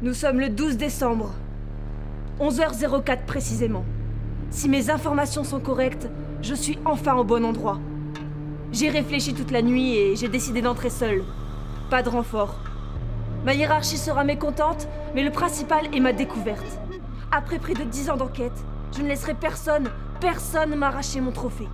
Nous sommes le 12 décembre. 11h04 précisément. Si mes informations sont correctes, je suis enfin au bon endroit. J'ai réfléchi toute la nuit et j'ai décidé d'entrer seule. Pas de renfort. Ma hiérarchie sera mécontente, mais le principal est ma découverte. Après près de 10 ans d'enquête, je ne laisserai personne m'arracher mon trophée.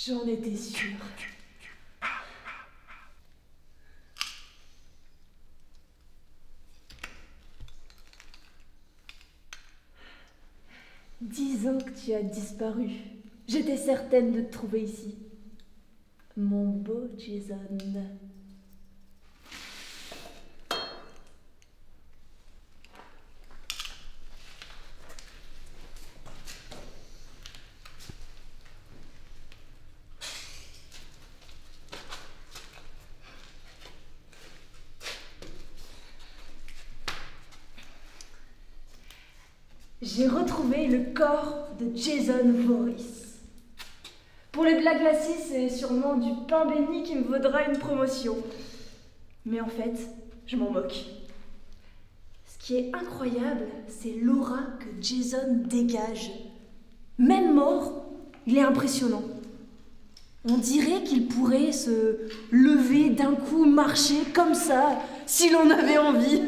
J'en étais sûre. « 10 ans que tu as disparu. J'étais certaine de te trouver ici. Mon beau Jason. » J'ai retrouvé le corps de Jason Voorhees. Pour les blagues glacis, c'est sûrement du pain béni qui me vaudra une promotion. Mais en fait, je m'en moque. Ce qui est incroyable, c'est l'aura que Jason dégage. Même mort, il est impressionnant. On dirait qu'il pourrait se lever d'un coup, marcher comme ça, si l'on avait envie.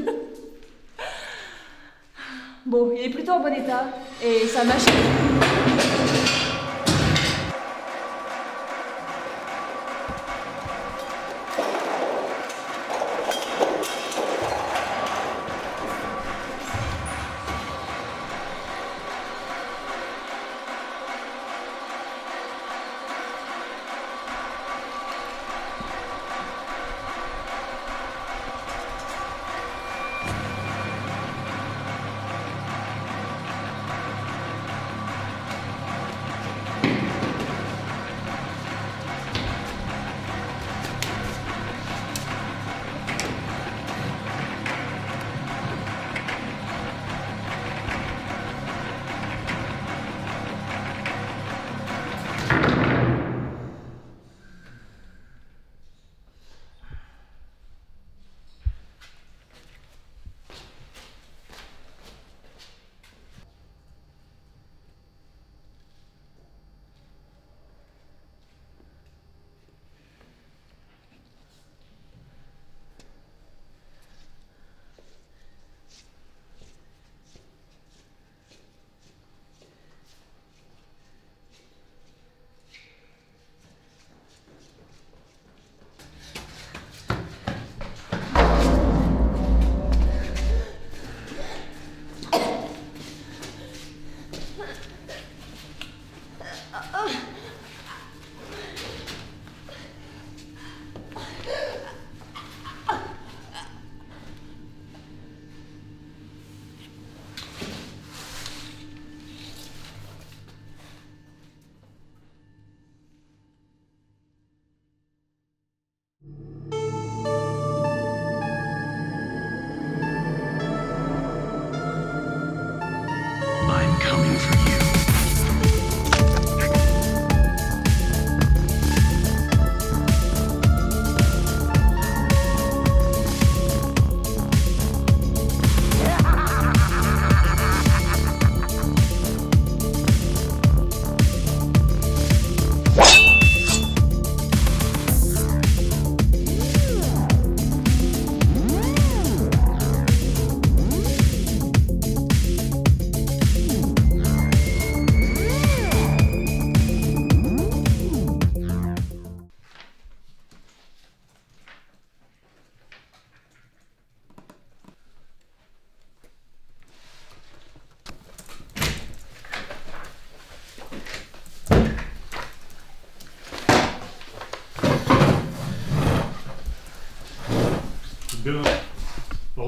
Bon, il est plutôt en bon état, et sa machine...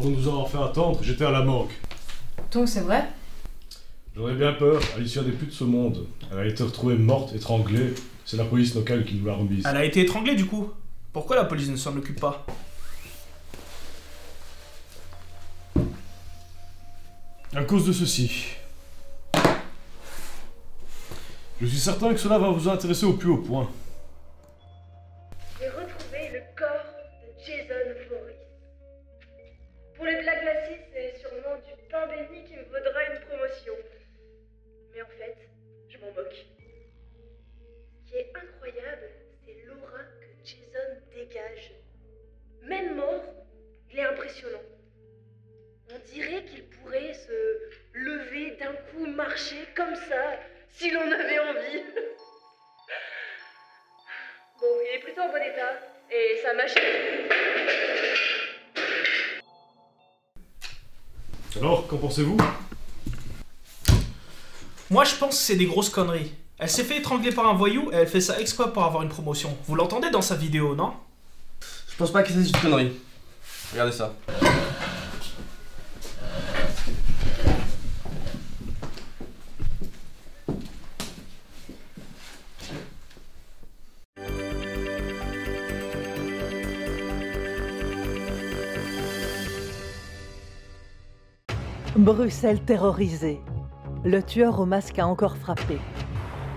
Pardon de vous avoir fait attendre, j'étais à la morgue. Donc c'est vrai? J'en ai bien peur, Alicia n'est plus de ce monde. Elle a été retrouvée morte, étranglée. C'est la police locale qui nous l'a remise. Elle a été étranglée du coup. Pourquoi la police ne s'en occupe pas? À cause de ceci. Je suis certain que cela va vous intéresser au plus haut point. J'ai retrouvé le corps de Jason Voorhees. Pour les Black Lassie, c'est sûrement du pain béni qui me vaudra une promotion. Mais en fait, je m'en moque. Ce qui est incroyable, c'est l'aura que Jason dégage. Même mort, il est impressionnant. On dirait qu'il pourrait se lever d'un coup, marcher comme ça, s'il en avait envie. Bon, il est plutôt en bon état, et sa machine... Alors, qu'en pensez-vous? Moi je pense que c'est des grosses conneries. Elle s'est fait étrangler par un voyou et elle fait ça exprès pour avoir une promotion. Vous l'entendez dans sa vidéo, non? Je pense pas qu'il s'agisse de conneries. Regardez ça. Bruxelles terrorisée. Le tueur au masque a encore frappé.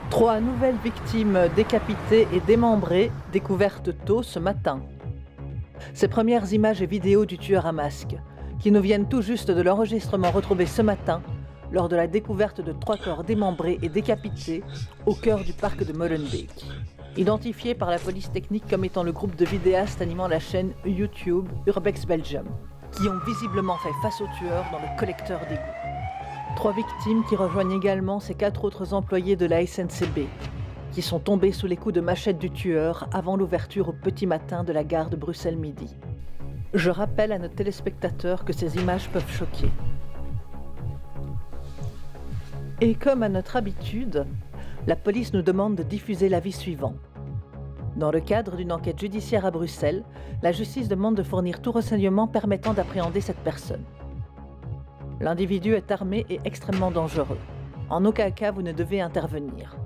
3 nouvelles victimes décapitées et démembrées, découvertes tôt ce matin. Ces premières images et vidéos du tueur à masque, qui nous viennent tout juste de l'enregistrement retrouvé ce matin, lors de la découverte de 3 corps démembrés et décapités au cœur du parc de Molenbeek. Identifiés par la police technique comme étant le groupe de vidéastes animant la chaîne YouTube Urbex Belgium, qui ont visiblement fait face au tueur dans le collecteur d'égouts. 3 victimes qui rejoignent également ces 4 autres employés de la SNCB, qui sont tombés sous les coups de machette du tueur avant l'ouverture au petit matin de la gare de Bruxelles-Midi. Je rappelle à nos téléspectateurs que ces images peuvent choquer. Et comme à notre habitude, la police nous demande de diffuser l'avis suivant. Dans le cadre d'une enquête judiciaire à Bruxelles, la justice demande de fournir tout renseignement permettant d'appréhender cette personne. L'individu est armé et extrêmement dangereux. En aucun cas, vous ne devez intervenir.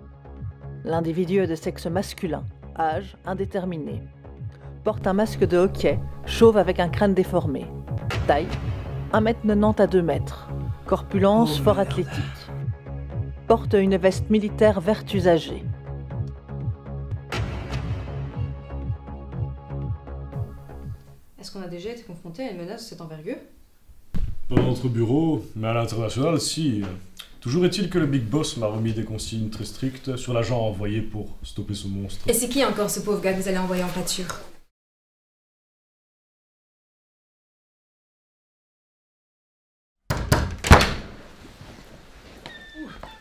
L'individu est de sexe masculin, âge indéterminé. Porte un masque de hockey, chauve avec un crâne déformé. Taille, 1m90 à 2 mètres. Corpulence fort athlétique. Porte une veste militaire verte usagée. Est-ce qu'on a déjà été confronté à une menace de cette envergure? Pas dans notre bureau, mais à l'international, si. Toujours est-il que le Big Boss m'a remis des consignes très strictes sur l'agent à envoyer pour stopper ce monstre. Et c'est qui encore ce pauvre gars que vous allez envoyer en pâture?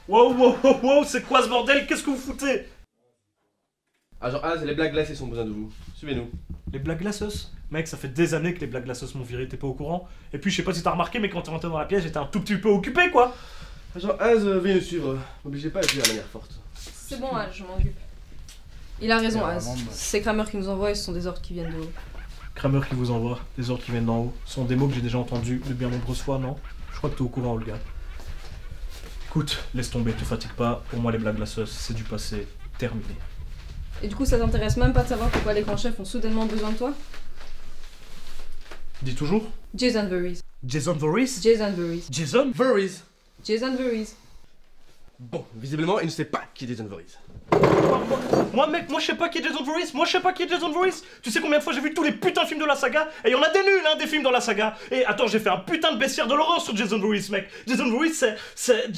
Wow, c'est quoi ce bordel? Qu'est-ce que vous foutez? Agent Az, les Black Lassie ont besoin de vous. Suivez-nous. Les Black Glasses? Mec, ça fait des années que les Black Glasses m'ont viré, t'es pas au courant? Et puis je sais pas si t'as remarqué, mais quand t'es rentré dans la pièce, j'étais un tout petit peu occupé quoi! Agent Az, veuillez nous suivre. N'obligez pas à agir de manière forte. C'est bon, je m'en occupe. Il a raison, Az. C'est Kramer qui nous envoie et ce sont des ordres qui viennent de haut. Kramer qui vous envoie, des ordres qui viennent d'en haut. Ce sont des mots que j'ai déjà entendus de bien nombreuses fois, non? Je crois que t'es au courant, Olga. Écoute, laisse tomber, te fatigue pas. Pour moi, les Black Glasses, c'est du passé. Terminé. Et du coup, ça t'intéresse même pas de savoir pourquoi les grands chefs ont soudainement besoin de toi? Dis toujours? Jason Voorhees. Jason Voorhees? Jason Voorhees. Jason? Voorhees. Jason Voorhees. Bon, visiblement, il ne sait pas qui est Jason Voorhees. Moi mec, moi je sais pas qui est Jason Voorhees, moi je sais pas qui est Jason Voorhees. Tu sais combien de fois j'ai vu tous les putains de films de la saga? Et il y en a des nuls hein, des films dans la saga. Et attends, j'ai fait un putain de baissière de l'horreur sur Jason Voorhees mec. Jason Voorhees c'est...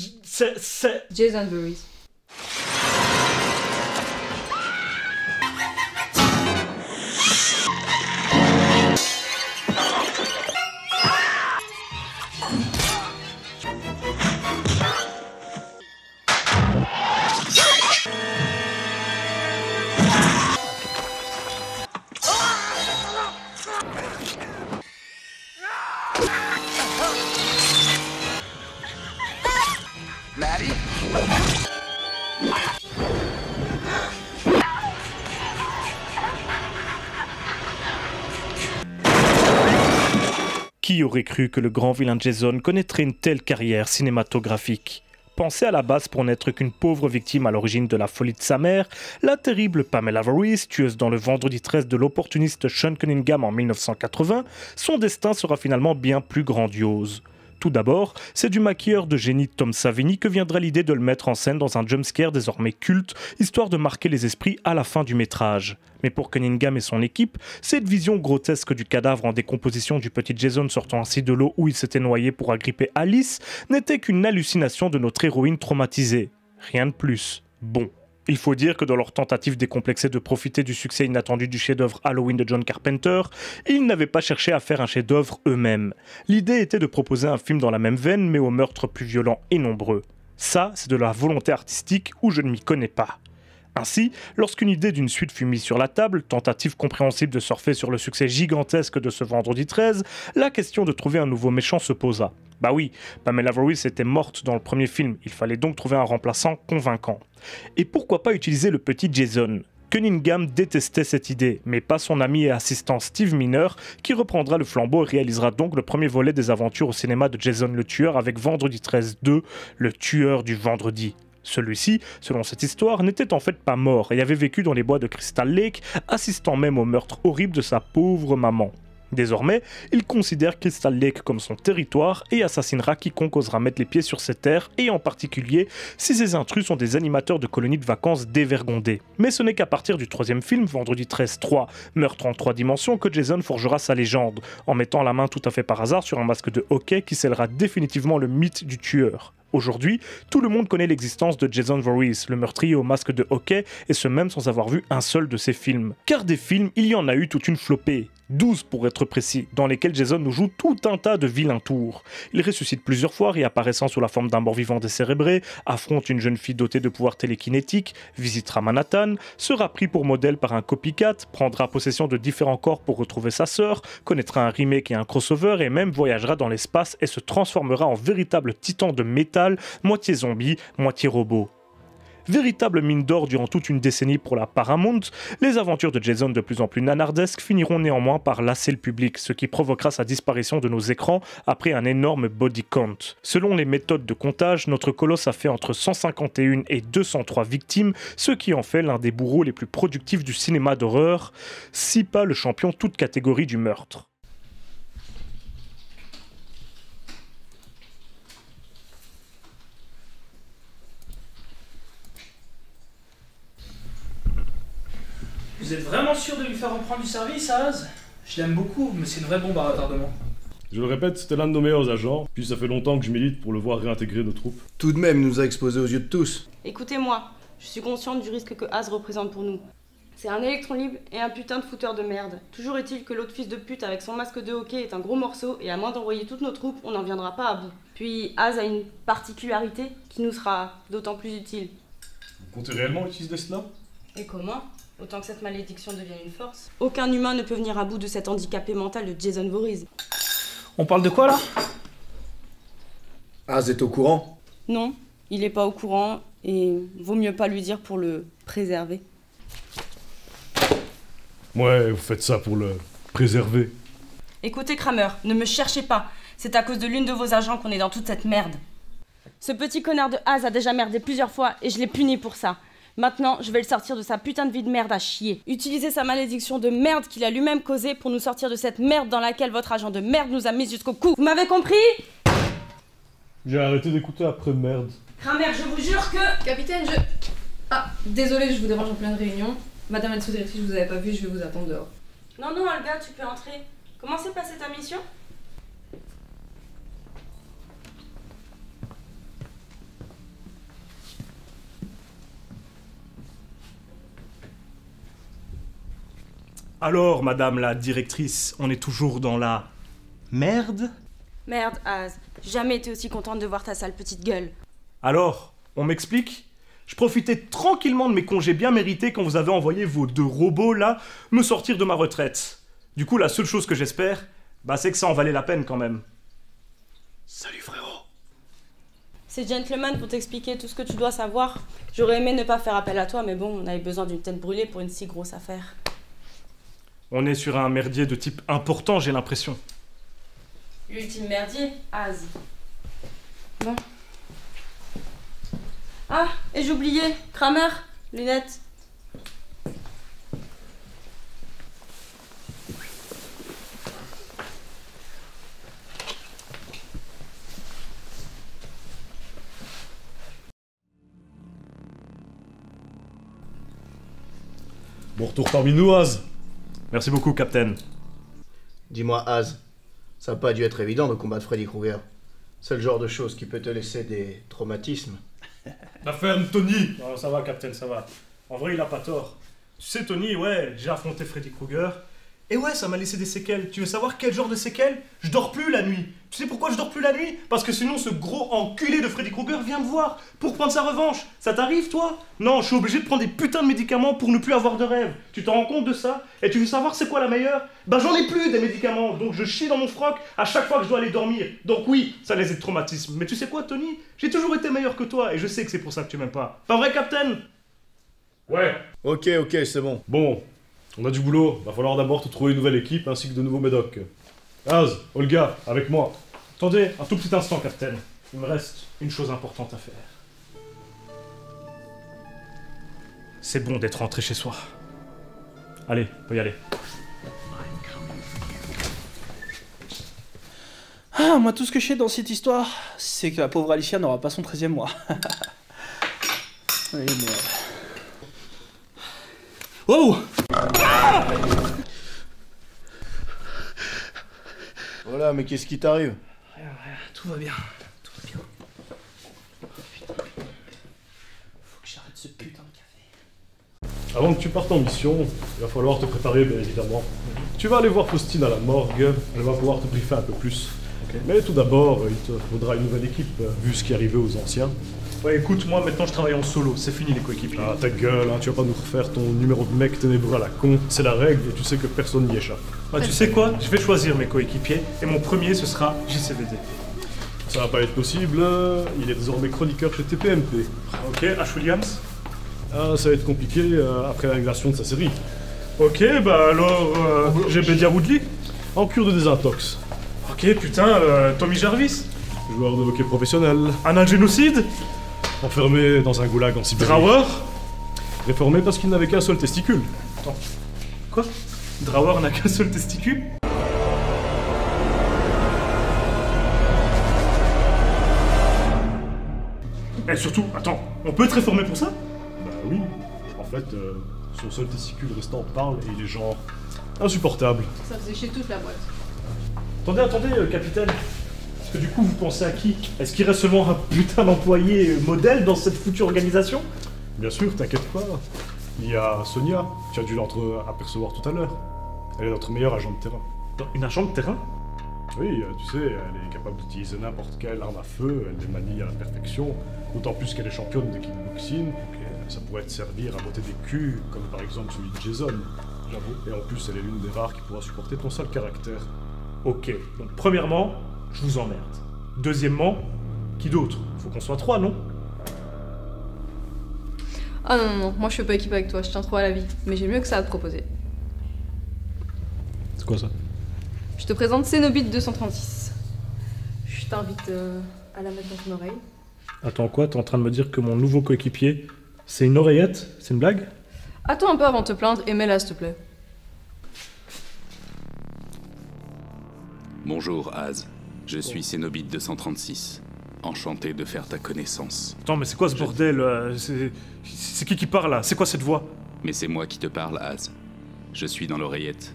Jason Voorhees. Qui aurait cru que le grand vilain Jason connaîtrait une telle carrière cinématographique ? Pensée à la base pour n'être qu'une pauvre victime à l'origine de la folie de sa mère, la terrible Pamela Voorhees, tueuse dans le Vendredi 13 de l'opportuniste Sean Cunningham en 1980, son destin sera finalement bien plus grandiose. Tout d'abord, c'est du maquilleur de génie Tom Savini que viendra l'idée de le mettre en scène dans un jumpscare désormais culte, histoire de marquer les esprits à la fin du métrage. Mais pour Cunningham et son équipe, cette vision grotesque du cadavre en décomposition du petit Jason sortant ainsi de l'eau où il s'était noyé pour agripper Alice n'était qu'une hallucination de notre héroïne traumatisée. Rien de plus. Bon. Il faut dire que dans leur tentative décomplexée de profiter du succès inattendu du chef-d'œuvre Halloween de John Carpenter, ils n'avaient pas cherché à faire un chef-d'œuvre eux-mêmes. L'idée était de proposer un film dans la même veine, mais aux meurtres plus violents et nombreux. Ça, c'est de la volonté artistique où je ne m'y connais pas. Ainsi, lorsqu'une idée d'une suite fut mise sur la table, tentative compréhensible de surfer sur le succès gigantesque de ce Vendredi 13, la question de trouver un nouveau méchant se posa. Bah oui, Pamela Voorhees était morte dans le premier film, il fallait donc trouver un remplaçant convaincant. Et pourquoi pas utiliser le petit Jason ? Cunningham détestait cette idée, mais pas son ami et assistant Steve Miner, qui reprendra le flambeau et réalisera donc le premier volet des aventures au cinéma de Jason le Tueur avec Vendredi 13 2, le tueur du vendredi. Celui-ci, selon cette histoire, n'était en fait pas mort et avait vécu dans les bois de Crystal Lake, assistant même au meurtre horrible de sa pauvre maman. Désormais, il considère Crystal Lake comme son territoire et assassinera quiconque osera mettre les pieds sur ses terres, et en particulier si ces intrus sont des animateurs de colonies de vacances dévergondés. Mais ce n'est qu'à partir du troisième film, Vendredi 13 3, Meurtre en 3 dimensions, que Jason forgera sa légende, en mettant la main tout à fait par hasard sur un masque de hockey qui scellera définitivement le mythe du tueur. Aujourd'hui, tout le monde connaît l'existence de Jason Voorhees, le meurtrier au masque de hockey, et ce même sans avoir vu un seul de ses films. Car des films, il y en a eu toute une flopée. 12 pour être précis, dans lesquels Jason nous joue tout un tas de vilains tours. Il ressuscite plusieurs fois, réapparaissant sous la forme d'un mort-vivant décérébré, affronte une jeune fille dotée de pouvoirs télékinétiques, visitera Manhattan, sera pris pour modèle par un copycat, prendra possession de différents corps pour retrouver sa sœur, connaîtra un remake et un crossover et même voyagera dans l'espace et se transformera en véritable titan de métal, moitié zombie, moitié robot. Véritable mine d'or durant toute une décennie pour la Paramount, les aventures de Jason de plus en plus nanardesques finiront néanmoins par lasser le public, ce qui provoquera sa disparition de nos écrans après un énorme body count. Selon les méthodes de comptage, notre colosse a fait entre 151 et 203 victimes, ce qui en fait l'un des bourreaux les plus productifs du cinéma d'horreur, si pas le champion toute catégorie du meurtre. Vous êtes vraiment sûr de lui faire reprendre du service, Az ? Je l'aime beaucoup, mais c'est une vraie bombe à retardement. Je le répète, c'était l'un de nos meilleurs agents, puis ça fait longtemps que je milite pour le voir réintégrer nos troupes. Tout de même, il nous a exposé aux yeux de tous. Écoutez-moi, je suis consciente du risque que Az représente pour nous. C'est un électron libre et un putain de fouteur de merde. Toujours est-il que l'autre fils de pute avec son masque de hockey est un gros morceau et à moins d'envoyer toutes nos troupes, on n'en viendra pas à bout. Puis Az a une particularité qui nous sera d'autant plus utile. Vous comptez réellement utiliser cela ? Et comment ? Autant que cette malédiction devienne une force. Aucun humain ne peut venir à bout de cet handicapé mental de Jason Voorhees. On parle de quoi là ? Az est au courant ? Non, il est pas au courant et vaut mieux pas lui dire pour le préserver. Ouais, vous faites ça pour le préserver. Écoutez Kramer, ne me cherchez pas. C'est à cause de l'une de vos agents qu'on est dans toute cette merde. Ce petit connard de Az a déjà merdé plusieurs fois et je l'ai puni pour ça. Maintenant, je vais le sortir de sa putain de vie de merde à chier. Utilisez sa malédiction de merde qu'il a lui-même causée pour nous sortir de cette merde dans laquelle votre agent de merde nous a mis jusqu'au cou. Vous m'avez compris ? J'ai arrêté d'écouter après merde. Kramer, je vous jure que... Capitaine, je... Ah, désolé, je vous dérange en pleine réunion. Madame la sous-directrice, je vous avais pas vu, je vais vous attendre dehors. Non, Olga, tu peux entrer. Comment s'est passée ta mission ? Alors, madame la directrice, on est toujours dans la... merde ? Merde, Az. Jamais été aussi contente de voir ta sale petite gueule. Alors, on m'explique ? Je profitais tranquillement de mes congés bien mérités quand vous avez envoyé vos 2 robots, là, me sortir de ma retraite. Du coup, la seule chose que j'espère, c'est que ça en valait la peine quand même. Salut frérot. C'est gentleman pour t'expliquer tout ce que tu dois savoir. J'aurais aimé ne pas faire appel à toi, mais bon, on avait besoin d'une tête brûlée pour une si grosse affaire. On est sur un merdier de type important, j'ai l'impression. L'ultime merdier, Az. Bon. Ah, et j'oubliais, Kramer, lunettes. Bon retour parmi nous, Az. Merci beaucoup, Captain. Dis-moi, Az, ça n'a pas dû être évident de combattre Freddy Krueger. C'est le genre de chose qui peut te laisser des traumatismes. La ferme, Tony. Non, ça va, Captain, ça va. En vrai, il a pas tort. Tu sais, Tony, ouais, j'ai affronté Freddy Krueger. Et ouais, ça m'a laissé des séquelles. Tu veux savoir quel genre de séquelles? Je dors plus la nuit. Tu sais pourquoi je dors plus la nuit? Parce que sinon, ce gros enculé de Freddy Krueger vient me voir pour prendre sa revanche. Ça t'arrive, toi? Non, je suis obligé de prendre des putains de médicaments pour ne plus avoir de rêve. Tu t'en rends compte de ça? Et tu veux savoir c'est quoi la meilleure? Bah, j'en ai plus des médicaments. Donc, je chie dans mon froc à chaque fois que je dois aller dormir. Donc, oui, ça laisse des traumatismes. Mais tu sais quoi, Tony? J'ai toujours été meilleur que toi et je sais que c'est pour ça que tu m'aimes pas. Pas vrai, Captain? Ouais. Ok, c'est bon. Bon, on a du boulot. Va falloir d'abord te trouver une nouvelle équipe ainsi que de nouveaux médocs. Az, Olga, avec moi. Attendez, un tout petit instant, Captain. Il me reste une chose importante à faire. C'est bon d'être rentré chez soi. Allez, on peut y aller. Ah, moi, tout ce que je sais dans cette histoire, c'est que la pauvre Alicia n'aura pas son 13e mois. Oui, merde. Oh! Voilà, mais qu'est-ce qui t'arrive? Rien, tout va bien. Tout va bien. Putain. Faut que j'arrête ce putain de café. Avant que tu partes en mission, il va falloir te préparer, bien évidemment. Tu vas aller voir Faustine à la morgue, elle va pouvoir te briefer un peu plus. Okay. Mais tout d'abord, il te faudra une nouvelle équipe, vu ce qui est arrivé aux anciens. Ouais, écoute, moi maintenant je travaille en solo, c'est fini les coéquipiers. Ah, ta gueule, hein, tu vas pas nous refaire ton numéro de mec ténébreux à la con, c'est la règle et tu sais que personne n'y échappe. Bah, tu sais quoi? Je vais choisir mes coéquipiers et mon premier ce sera JCVD. Ça va pas être possible, il est désormais chroniqueur chez TPMP. Ok, Ash Williams? Ah, ça va être compliqué après la réalisation de sa série. Ok, bah alors, j'ai Bedia Woodley? En cure de désintox. Ok, putain, Tommy Jarvis? Joueur de hockey professionnel. Un génocide? Enfermé dans un goulag en Sibérie. Drawer? Réformé parce qu'il n'avait qu'un seul testicule. Attends, quoi? Drawer n'a qu'un seul testicule? Et surtout, attends, on peut être réformé pour ça? Bah oui. En fait, son seul testicule restant parle et il est genre insupportable. Ça faisait chez toute la boîte. Attendez, capitaine. Parce que du coup, vous pensez à qui? Est-ce qu'il reste seulement un putain d'employé modèle dans cette foutue organisation? Bien sûr, t'inquiète pas. Il y a Sonia, tu as dû l'entreapercevoir tout à l'heure. Elle est notre meilleure agent de terrain. Une agent de terrain? Oui, tu sais, elle est capable d'utiliser n'importe quelle arme à feu, elle les manie à la perfection, d'autant plus qu'elle est championne de kickboxing, donc ça pourrait te servir à botter des culs, comme par exemple celui de Jason, j'avoue. Et en plus, elle est l'une des rares qui pourra supporter ton sale caractère. Ok, donc premièrement, je vous emmerde. Deuxièmement, qui d'autre? Faut qu'on soit 3, non? Ah non, moi je suis pas équipée avec toi, je tiens trop à la vie. Mais j'ai mieux que ça à te proposer. C'est quoi ça? Je te présente Cenobite 236. Je t'invite à la mettre dans ton oreille. Attends quoi? T'es en train de me dire que mon nouveau coéquipier, c'est une oreillette? C'est une blague? Attends un peu avant de te plaindre et mets-la s'il te plaît. Bonjour Az, je suis Cenobite 236. Enchanté de faire ta connaissance. Attends, mais c'est quoi ce bordel? C'est qui parle là? C'est quoi cette voix? Mais c'est moi qui te parle, Az. Je suis dans l'oreillette.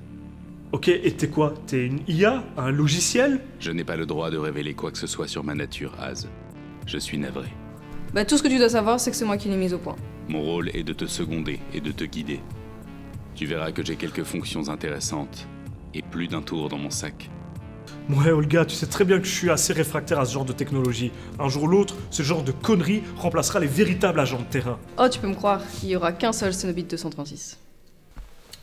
Ok, et t'es quoi? T'es une IA? Un logiciel? Je n'ai pas le droit de révéler quoi que ce soit sur ma nature, Az. Je suis navré. Bah tout ce que tu dois savoir, c'est que c'est moi qui l'ai mise au point. Mon rôle est de te seconder et de te guider. Tu verras que j'ai quelques fonctions intéressantes et plus d'un tour dans mon sac. Ouais, Olga, tu sais très bien que je suis assez réfractaire à ce genre de technologie. Un jour ou l'autre, ce genre de conneries remplacera les véritables agents de terrain. Oh, tu peux me croire, il y aura qu'un seul Cenobite 236.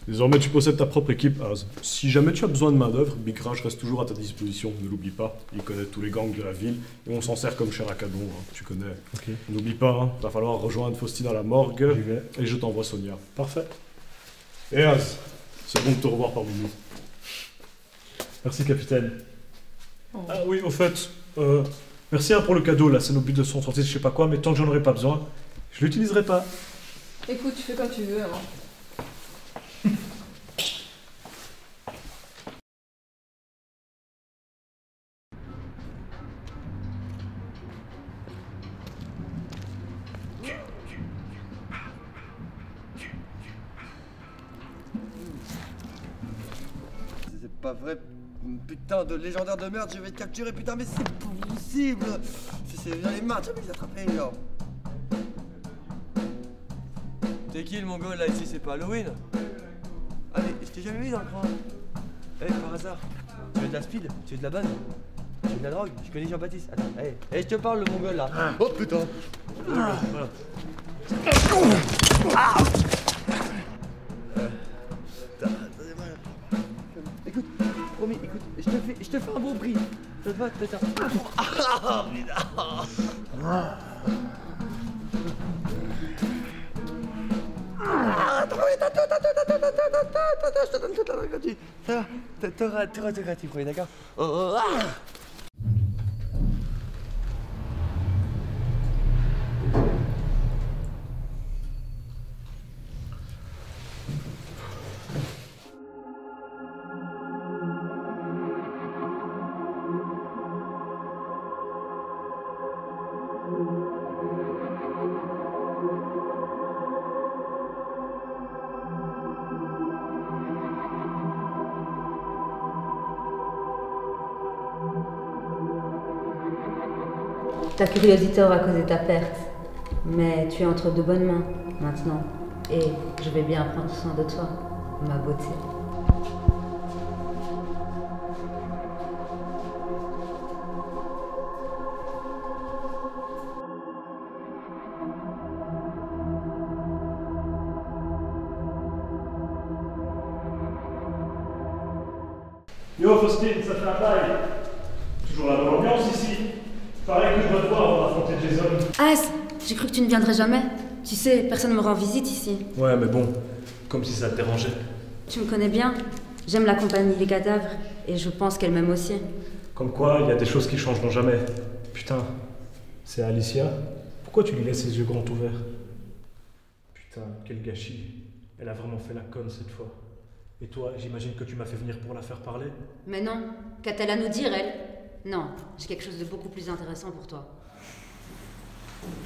Désormais, tu possèdes ta propre équipe, Az. Si jamais tu as besoin de main-d'œuvre, Big Crash reste toujours à ta disposition, ne l'oublie pas. Il connaît tous les gangs de la ville et on s'en sert comme cher à cadeau, hein. Tu connais. Ok. N'oublie pas, hein, va falloir rejoindre Faustine à la morgue et je t'envoie Sonia. Parfait. Et Az, c'est bon de te revoir parmi nous. Merci, capitaine. Ah oui, au fait, merci pour le cadeau, là, c'est nos buts de 136, je sais pas quoi, mais tant que j'en aurai pas besoin, je l'utiliserai pas. Écoute, tu fais comme tu veux, hein. C'est pas vrai, putain de légendaire de merde, je vais te capturer, putain, mais c'est pas possible. J'en ai marre, j'ai envie de les attraper, genre. T'es qui le mongol là ici, c'est pas Halloween? Ah mais je t'ai jamais vu dans le coin. Eh, par hasard, tu veux de la speed? Tu veux de la bonne? Tu veux de la drogue? Je connais Jean-Baptiste. Attends, je te parle le mongol là. Oh putain. Voilà. Écoute, promis, écoute, je te fais un bon prix. Ça te va, peut-être un... Ah, putain. Attends, je te donne toute la drogue gratuite. Ça va, t'auras tout gratuit, promis, d'accord? Ta curiosité aura causé ta perte, mais tu es entre de bonnes mains maintenant, et je vais bien prendre soin de toi, ma beauté. Yo Faustine, ça fait un bail. Toujours la bonne ambiance ici. Pareil que je dois te voir avant d'affronter Jason. Az, j'ai cru que tu ne viendrais jamais. Tu sais, personne ne me rend visite ici. Ouais, mais bon, comme si ça te dérangeait. Tu me connais bien. J'aime la compagnie des cadavres, et je pense qu'elle m'aime aussi. Comme quoi, il y a des choses qui changeront jamais. Putain, c'est Alicia. Pourquoi tu lui laisses ses yeux grands ouverts? Putain, quel gâchis. Elle a vraiment fait la conne cette fois. Et toi, j'imagine que tu m'as fait venir pour la faire parler? Mais non, qu'a-t-elle à nous dire, elle? Non, j'ai quelque chose de beaucoup plus intéressant pour toi.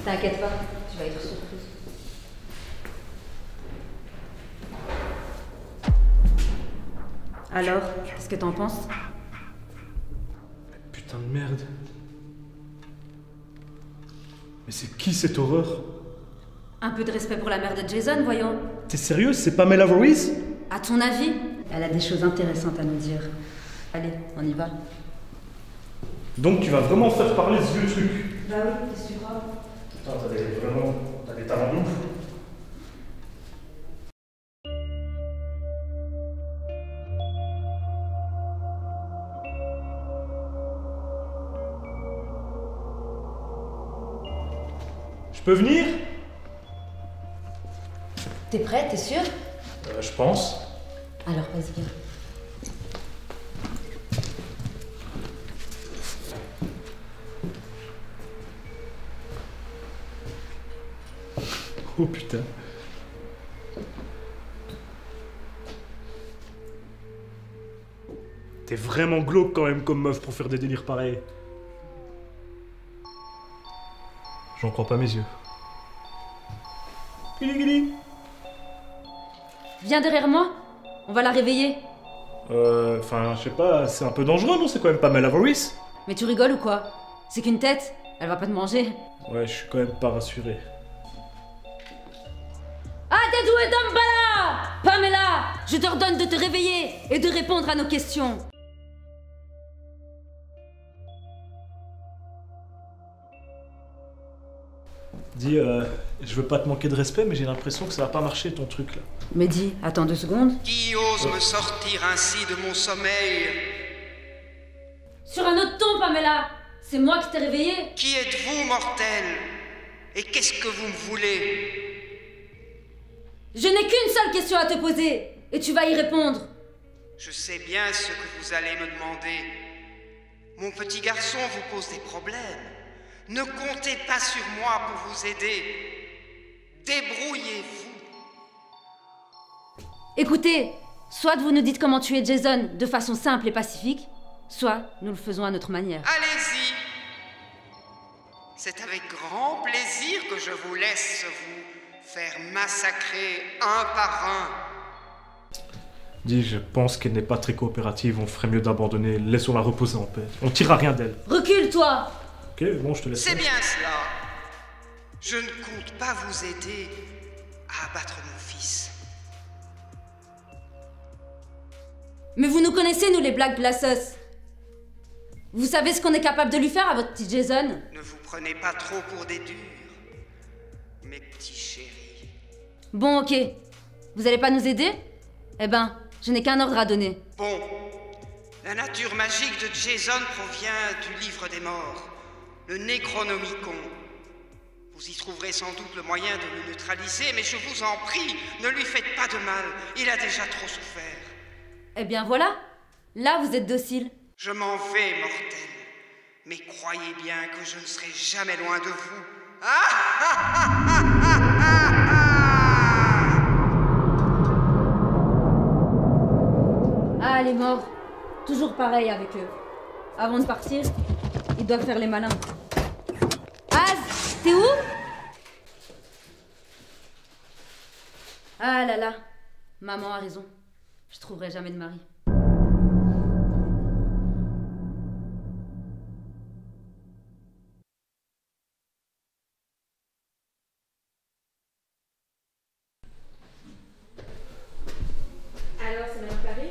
T'inquiète pas, tu vas être surprise. Alors, qu'est-ce que t'en penses? Putain de merde. Mais c'est qui cette horreur? Un peu de respect pour la mère de Jason, voyons. T'es sérieuse? C'est Pamela Voorhees? À ton avis? Elle a des choses intéressantes à nous dire. Allez, on y va. Donc tu vas vraiment faire parler ce vieux truc? Bah oui, qu'est-ce que tu crois? Putain, t'as des talents de ouf. Je peux venir? T'es prêt, t'es sûr? Je pense. Alors, vas-y, viens. Oh putain. T'es vraiment glauque quand même comme meuf pour faire des délires pareils. J'en crois pas mes yeux. Guili guili. Viens derrière moi, on va la réveiller. Enfin, je sais pas, c'est un peu dangereux, non? C'est quand même pas Pamela Voorhees. Mais tu rigoles ou quoi? C'est qu'une tête, elle va pas te manger. Ouais, je suis quand même pas rassuré. Adedou Dambala! Pamela, je t'ordonne de te réveiller et de répondre à nos questions. Dis, je veux pas te manquer de respect, mais j'ai l'impression que ça va pas marcher ton truc là. Mais dis, attends 2 secondes. Qui ose me sortir ainsi de mon sommeil? Sur un autre ton, Pamela! C'est moi qui t'ai réveillée. Qui êtes-vous, mortel? Et qu'est-ce que vous me voulez? Je n'ai qu'une seule question à te poser, et tu vas y répondre. Je sais bien ce que vous allez me demander. Mon petit garçon vous pose des problèmes. Ne comptez pas sur moi pour vous aider. Débrouillez-vous. Écoutez, soit vous nous dites comment tuer Jason de façon simple et pacifique, soit nous le faisons à notre manière. Allez-y. C'est avec grand plaisir que je vous laisse vous faire massacrer un par un. Dis, je pense qu'elle n'est pas très coopérative, on ferait mieux d'abandonner, laissons-la reposer en paix. On tirera rien d'elle. Recule, toi! Ok, bon, je te laisse. C'est bien cela. Je ne compte pas vous aider à abattre mon fils. Mais vous nous connaissez, nous, les Black Blassos. Vous savez ce qu'on est capable de lui faire à votre petit Jason? Ne vous prenez pas trop pour des durs, mes petits chéris. Bon, ok. Vous allez pas nous aider? Eh ben, je n'ai qu'un ordre à donner. Bon, la nature magique de Jason provient du livre des morts, le Necronomicon. Vous y trouverez sans doute le moyen de le neutraliser, mais je vous en prie, ne lui faites pas de mal, il a déjà trop souffert. Eh bien voilà, là vous êtes docile. Je m'en vais, mortel, mais croyez bien que je ne serai jamais loin de vous. Ah, les morts. Toujours pareil avec eux. Avant de partir, ils doivent faire les malins. Az, t'es où? Ah là là, maman a raison. Je trouverai jamais de mari. Alors, c'est maintenant que t'arrives?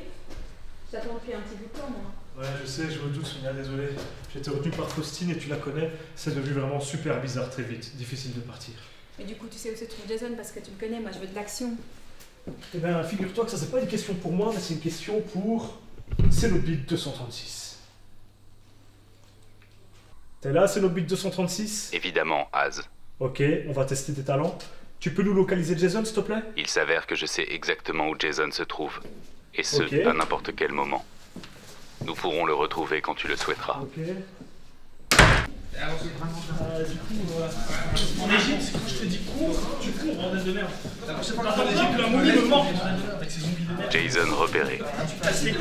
Je t'attends depuis un petit bout de temps, moi. Ouais, je sais, je me doute, Sonia, désolé. J'ai été retenu par Faustine et tu la connais. C'est devenu vraiment super bizarre très vite. Difficile de partir. Mais du coup, tu sais où se trouve Jason parce que tu me connais, moi je veux de l'action. Eh ben, figure-toi que ça, c'est pas une question pour moi, mais c'est une question pour Cénobite 236. T'es là, Cénobite 236? Évidemment, Az. Ok, on va tester tes talents. Tu peux nous localiser Jason, s'il te plaît? Il s'avère que je sais exactement où Jason se trouve. Et ce, Ok. à n'importe quel moment. Nous pourrons le retrouver quand tu le souhaiteras. Ok. Du coup, en Égypte, quand je te dis cours, tu cours, bordel de merde. En Égypte, la momie me mord avec ses zombies de merde. Jason repéré.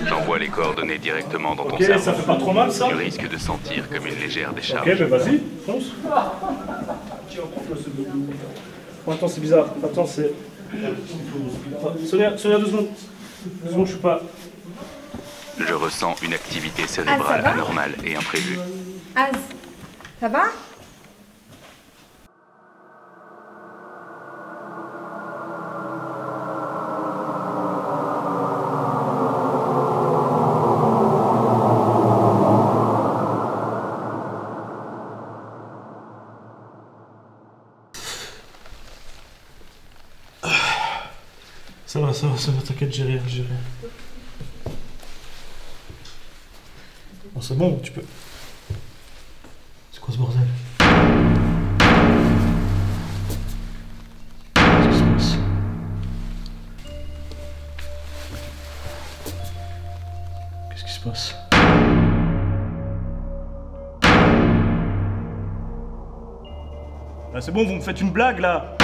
J'envoie les coordonnées directement dans ton Ok, cerveau. ça fait pas trop mal, ça? Tu risques de sentir comme une légère décharge. Ok, ben vas-y, fonce. Oh, attends, c'est bizarre. Attends, c'est... Sonia, 2 secondes. 2 secondes, je suis pas... Je ressens une activité cérébrale va anormale et imprévue. Az, ça va? Ça va, t'inquiète, j'ai rien. Bon, c'est bon, tu peux... C'est quoi ce bordel? Qu'est-ce qui se passe? Ah, c'est bon, vous me faites une blague, là?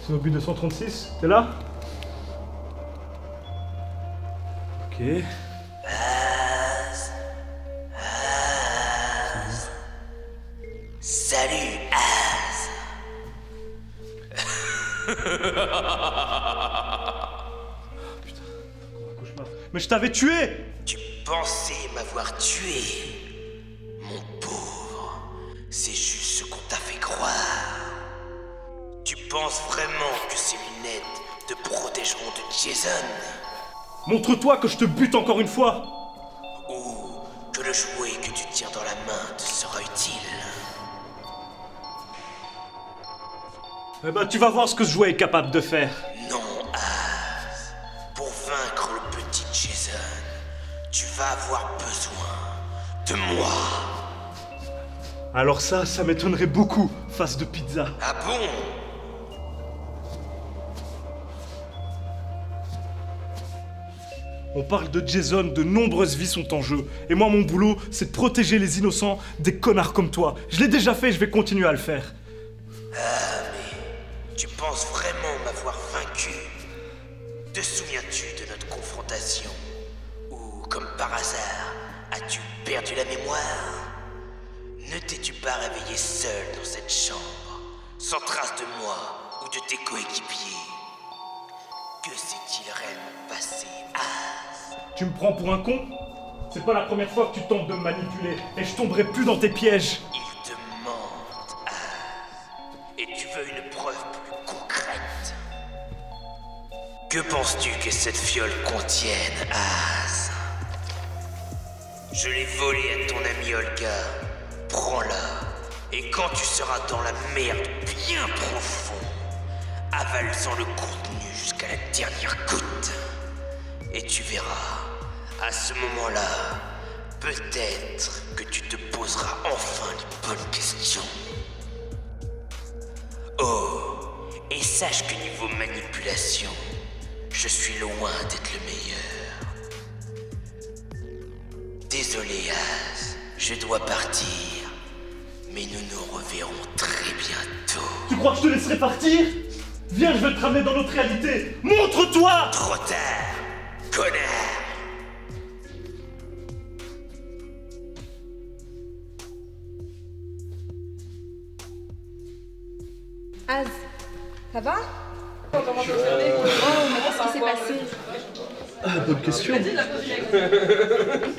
C'est au but 236, t'es là? Ok. Salut, Az. Mais je t'avais tué! Tu pensais m'avoir tué, mon pauvre. C'est juste ce qu'on t'a fait croire. Tu penses vraiment que ces lunettes te protégeront de Jason? Montre-toi que je te bute encore une fois! Ou que le jouet que tu tiens dans la main te sera utile? Eh ben, tu vas voir ce que ce jouet est capable de faire. Non, Az. Pour vaincre le Alors ça m'étonnerait beaucoup, face de pizza. Ah bon? On parle de Jason, de nombreuses vies sont en jeu. Et moi, mon boulot, c'est de protéger les innocents des connards comme toi. Je l'ai déjà fait et je vais continuer à le faire. Ah, mais tu penses vraiment m'avoir vaincu? Te souviens-tu de notre confrontation? Ou, comme par hasard, as-tu perdu la mémoire? Ne t'es-tu pas réveillé seul dans cette chambre, sans trace de moi ou de tes coéquipiers? Que s'est-il réellement passé, Az? Tu me prends pour un con? C'est pas la première fois que tu tentes de me manipuler, et je tomberai plus dans tes pièges. Il te mente, Az. Et tu veux une preuve plus concrète? Que penses-tu que cette fiole contienne, Az? Je l'ai volée à ton ami Olga. Prends-la, et quand tu seras dans la merde bien profond, avale-en le contenu jusqu'à la dernière goutte. Et tu verras, à ce moment-là, peut-être que tu te poseras enfin les bonnes questions. Oh, et sache que niveau manipulation, je suis loin d'être le meilleur. Désolé, Az, je dois partir. Mais nous nous reverrons très bientôt. Tu crois que je te laisserai partir? Viens, je vais te ramener dans notre réalité. Montre-toi! Trop tard, connard! Az, ça va? Oh, mais qu'est-ce qui s'est passé? Ah, bonne question.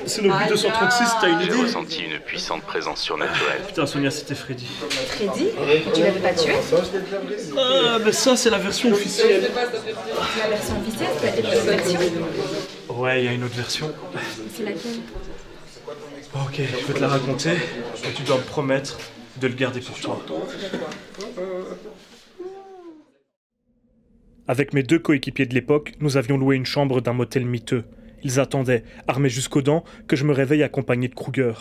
C'est nos but 236, t'as une idée? J'ai ressenti une puissante présence surnaturelle. Putain, Sonia, c'était Freddy. Freddy? Tu l'avais pas tué? Ah, mais ça, c'est la version officielle. La version officielle, c'est la Ouais, il y a une autre version. C'est laquelle? Ok, je vais te la raconter, et tu dois me promettre de le garder pour toi. Avec mes deux coéquipiers de l'époque, nous avions loué une chambre d'un motel miteux. Ils attendaient, armés jusqu'aux dents, que je me réveille accompagné de Kruger.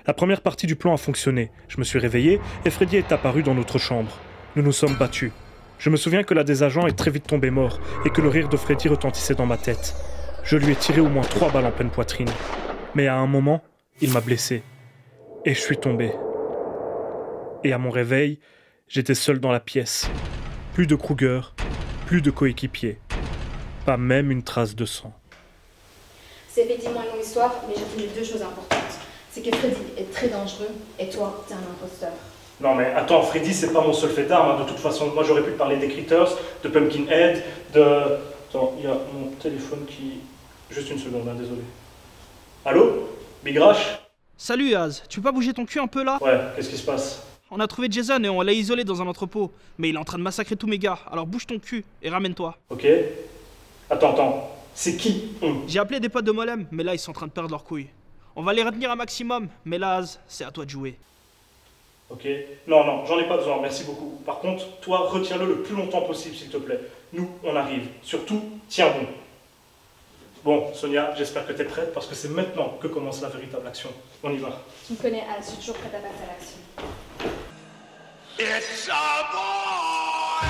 La première partie du plan a fonctionné. Je me suis réveillé et Freddy est apparu dans notre chambre. Nous nous sommes battus. Je me souviens que l'un des agents est très vite tombé mort et que le rire de Freddy retentissait dans ma tête. Je lui ai tiré au moins 3 balles en pleine poitrine. Mais à un moment, il m'a blessé. Et je suis tombé. Et à mon réveil, j'étais seul dans la pièce. Plus de Kruger, plus de coéquipiers. Pas même une trace de sang. C'est effectivement une longue histoire, mais j'ai retenu 2 choses importantes. C'est que Freddy est très dangereux, et toi, t'es un imposteur. Non mais attends, Freddy c'est pas mon seul fait d'armes, hein. De toute façon, moi j'aurais pu te parler des Critters, de Pumpkinhead, de... Attends, il y a mon téléphone qui... Juste une seconde, hein, désolé. Allô? Big Rush? Salut Az, tu peux pas bouger ton cul un peu là? Ouais, qu'est-ce qui se passe? On a trouvé Jason et on l'a isolé dans un entrepôt. Mais il est en train de massacrer tous mes gars, alors bouge ton cul et ramène-toi. Ok. Attends, c'est qui? J'ai appelé des potes de Molem, mais là ils sont en train de perdre leurs couilles. On va les retenir un maximum, mais là Az, c'est à toi de jouer. Ok. Non, j'en ai pas besoin, merci beaucoup. Par contre, toi, retiens-le le plus longtemps possible, s'il te plaît. Nous, on arrive. Surtout, tiens bon. Bon, Sonia, j'espère que t'es prête, parce que c'est maintenant que commence la véritable action. On y va. Tu me connais, Al, je suis toujours prête à passer à l'action. It's a boy!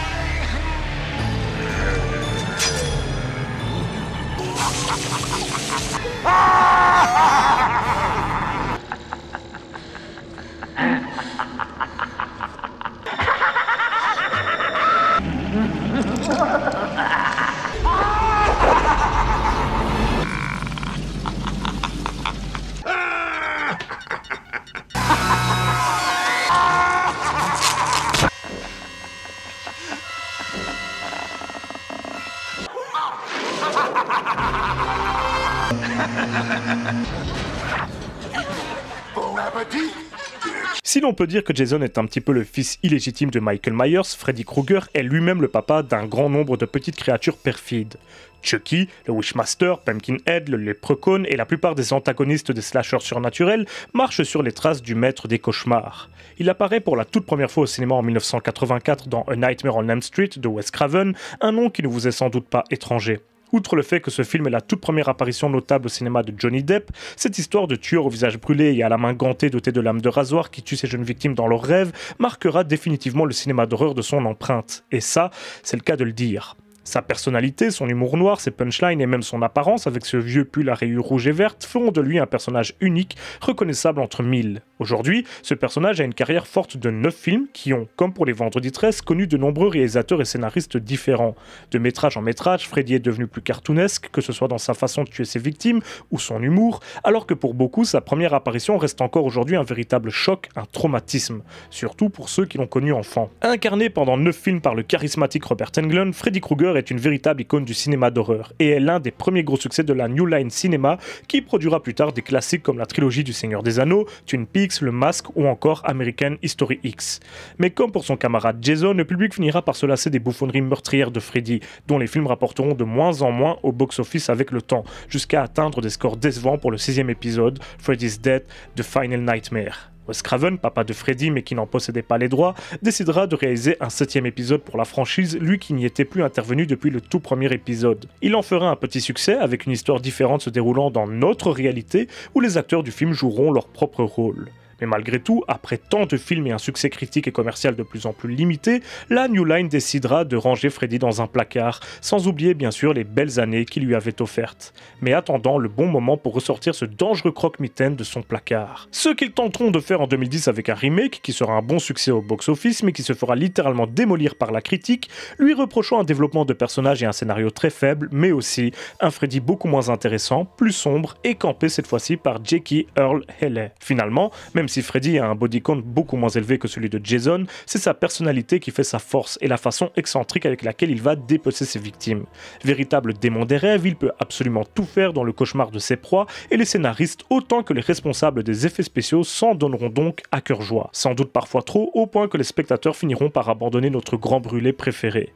Si l'on peut dire que Jason est un petit peu le fils illégitime de Michael Myers, Freddy Krueger est lui-même le papa d'un grand nombre de petites créatures perfides. Chucky, le Wishmaster, Pumpkinhead, le Leprechaun et la plupart des antagonistes des slashers surnaturels marchent sur les traces du maître des cauchemars. Il apparaît pour la toute première fois au cinéma en 1984 dans A Nightmare on Elm Street de Wes Craven, un nom qui ne vous est sans doute pas étranger. Outre le fait que ce film est la toute première apparition notable au cinéma de Johnny Depp, cette histoire de tueur au visage brûlé et à la main gantée doté de lames de rasoir qui tue ses jeunes victimes dans leurs rêves marquera définitivement le cinéma d'horreur de son empreinte. Et ça, c'est le cas de le dire. Sa personnalité, son humour noir, ses punchlines et même son apparence avec ce vieux pull à rayures rouges et vertes feront de lui un personnage unique, reconnaissable entre mille. Aujourd'hui, ce personnage a une carrière forte de 9 films qui ont, comme pour les Vendredi 13, connu de nombreux réalisateurs et scénaristes différents. De métrage en métrage, Freddy est devenu plus cartoonesque, que ce soit dans sa façon de tuer ses victimes ou son humour, alors que pour beaucoup, sa première apparition reste encore aujourd'hui un véritable choc, un traumatisme, surtout pour ceux qui l'ont connu enfant. Incarné pendant 9 films par le charismatique Robert Englund, Freddy Krueger est une véritable icône du cinéma d'horreur et est l'un des premiers gros succès de la New Line Cinema qui produira plus tard des classiques comme la trilogie du Seigneur des Anneaux, Twin Peaks, Le Masque ou encore American History X. Mais comme pour son camarade Jason, le public finira par se lasser des bouffonneries meurtrières de Freddy, dont les films rapporteront de moins en moins au box-office avec le temps, jusqu'à atteindre des scores décevants pour le 6e épisode, Freddy's Dead, The Final Nightmare. Wes Craven, papa de Freddy mais qui n'en possédait pas les droits, décidera de réaliser un 7e épisode pour la franchise, lui qui n'y était plus intervenu depuis le tout premier épisode. Il en fera un petit succès avec une histoire différente se déroulant dans notre réalité où les acteurs du film joueront leur propre rôle. Mais malgré tout, après tant de films et un succès critique et commercial de plus en plus limité, la New Line décidera de ranger Freddy dans un placard, sans oublier bien sûr les belles années qu'il lui avait offertes. Mais attendant le bon moment pour ressortir ce dangereux croque-mitaine de son placard. Ce qu'ils tenteront de faire en 2010 avec un remake, qui sera un bon succès au box-office, mais qui se fera littéralement démolir par la critique, lui reprochant un développement de personnages et un scénario très faible, mais aussi un Freddy beaucoup moins intéressant, plus sombre, et campé cette fois-ci par Jackie Earle Haley. Finalement, même si Freddy a un body count beaucoup moins élevé que celui de Jason, c'est sa personnalité qui fait sa force et la façon excentrique avec laquelle il va dépecer ses victimes. Véritable démon des rêves, il peut absolument tout faire dans le cauchemar de ses proies et les scénaristes autant que les responsables des effets spéciaux s'en donneront donc à cœur joie. Sans doute parfois trop, au point que les spectateurs finiront par abandonner notre grand brûlé préféré.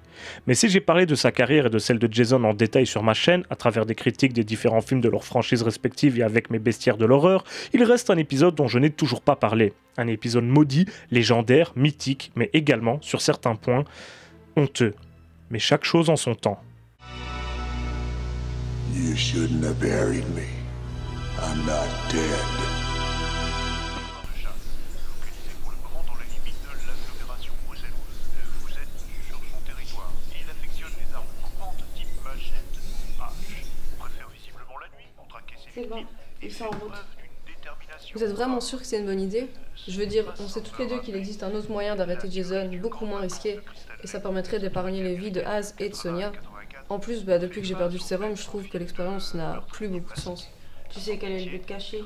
Mais si j'ai parlé de sa carrière et de celle de Jason en détail sur ma chaîne, à travers des critiques des différents films de leurs franchises respectives et avec mes bestiaires de l'horreur, il reste un épisode dont je n'ai toujours pas parlé. Un épisode maudit, légendaire, mythique, mais également, sur certains points, honteux. Mais chaque chose en son temps. You shouldn't have buried me. I'm not dead. C'est bon, ils sont en route. Vous êtes vraiment sûr que c'est une bonne idée? Je veux dire, on sait toutes les deux qu'il existe un autre moyen d'arrêter Jason, beaucoup moins risqué, et ça permettrait d'épargner les vies de Az et de Sonia. En plus, depuis que j'ai perdu le sérum, je trouve que l'expérience n'a plus beaucoup de sens. Tu sais quel est le but caché?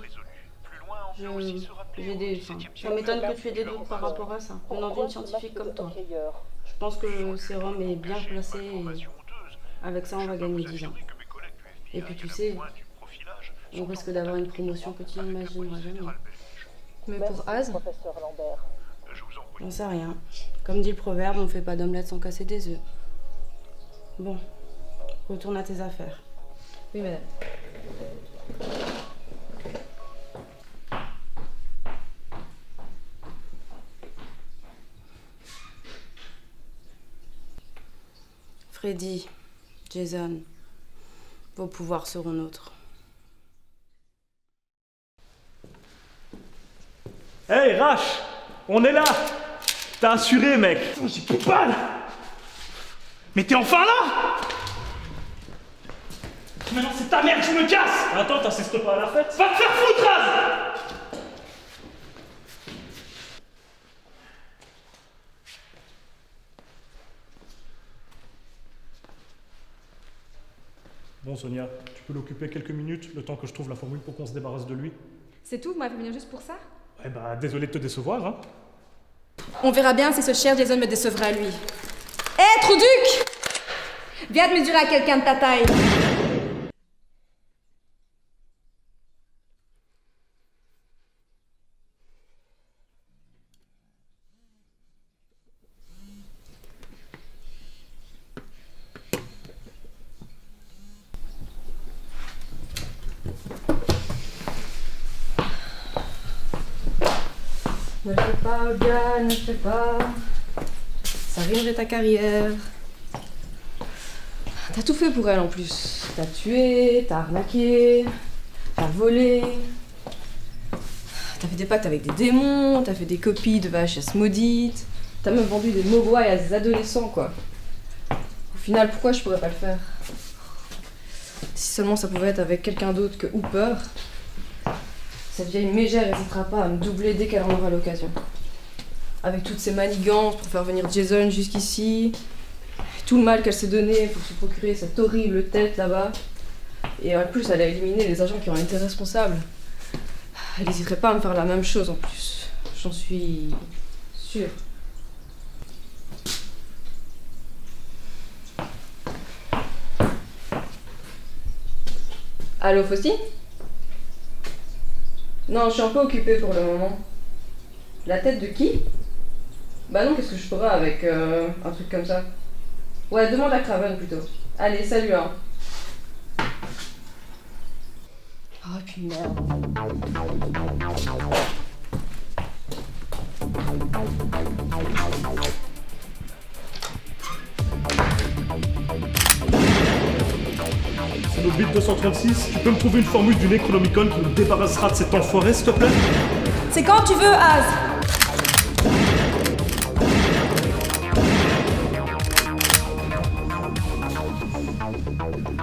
Ça m'étonne que tu aies des doutes par rapport à ça, venant d'une scientifique comme toi. Je pense que le sérum est bien placé et avec ça on va gagner 10 ans. Et puis tu sais, on risque d'avoir une promotion que tu n'imagineras jamais. Mais pour Az, j'en sais rien. Comme dit le proverbe, on fait pas d'omelette sans casser des œufs. Bon, retourne à tes affaires. Oui, madame. Freddy, Jason, vos pouvoirs seront nôtres. Hey Rash, on est là. T'as assuré mec. J'ai plus de balles. Mais t'es enfin là. Maintenant c'est ta merde, tu me casses. Attends, t'assistes pas à la fête. Va te faire foutre Az. Bon Sonia, tu peux l'occuper quelques minutes, le temps que je trouve la formule pour qu'on se débarrasse de lui. C'est tout? Vous m'avez venu juste pour ça? Eh bah, désolé de te décevoir, hein. On verra bien si ce cher Jason me décevra lui. Hé, Trouduc! Viens te mesurer à quelqu'un de ta taille. Ne fais pas, Olga, ne fais pas. Ça ruinerait ta carrière. T'as tout fait pour elle en plus. T'as tué, t'as arnaqué, t'as volé. T'as fait des pactes avec des démons, t'as fait des copies de VHS maudites. T'as même vendu des mogwai à des adolescents, quoi. Au final, pourquoi je pourrais pas le faire? Si seulement ça pouvait être avec quelqu'un d'autre que Hooper, cette vieille mégère n'hésitera pas à me doubler dès qu'elle en aura l'occasion. Avec toutes ces manigances pour faire venir Jason jusqu'ici, tout le mal qu'elle s'est donné pour se procurer cette horrible tête là-bas, et en plus elle a éliminé les agents qui en étaient responsables. Elle n'hésiterait pas à me faire la même chose en plus, j'en suis sûre. Allô, Fausti? Non, je suis un peu occupée pour le moment. La tête de qui? Bah non, qu'est-ce que je ferais avec un truc comme ça? Ouais, demande à Craven plutôt. Allez, salut, hein. Oh, puis merde. C'est le bit 236, tu peux me trouver une formule du Necronomicon qui me débarrassera de cet enfoiré, s'il te plaît? C'est quand tu veux, Az.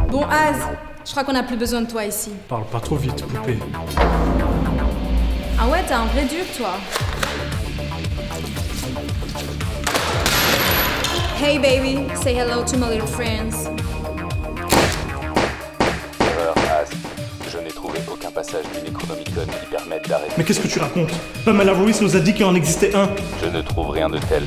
Bon, Az, je crois qu'on a plus besoin de toi ici. Parle pas trop vite, poupée. Ah ouais, t'es un vrai dur, toi. Hey baby, say hello to my little friends. Je n'ai trouvé aucun passage du Necronomicon qui permette d'arrêter. Mais qu'est-ce que tu racontes? Pamela Voorhees nous a dit qu'il en existait un. Je ne trouve rien de tel.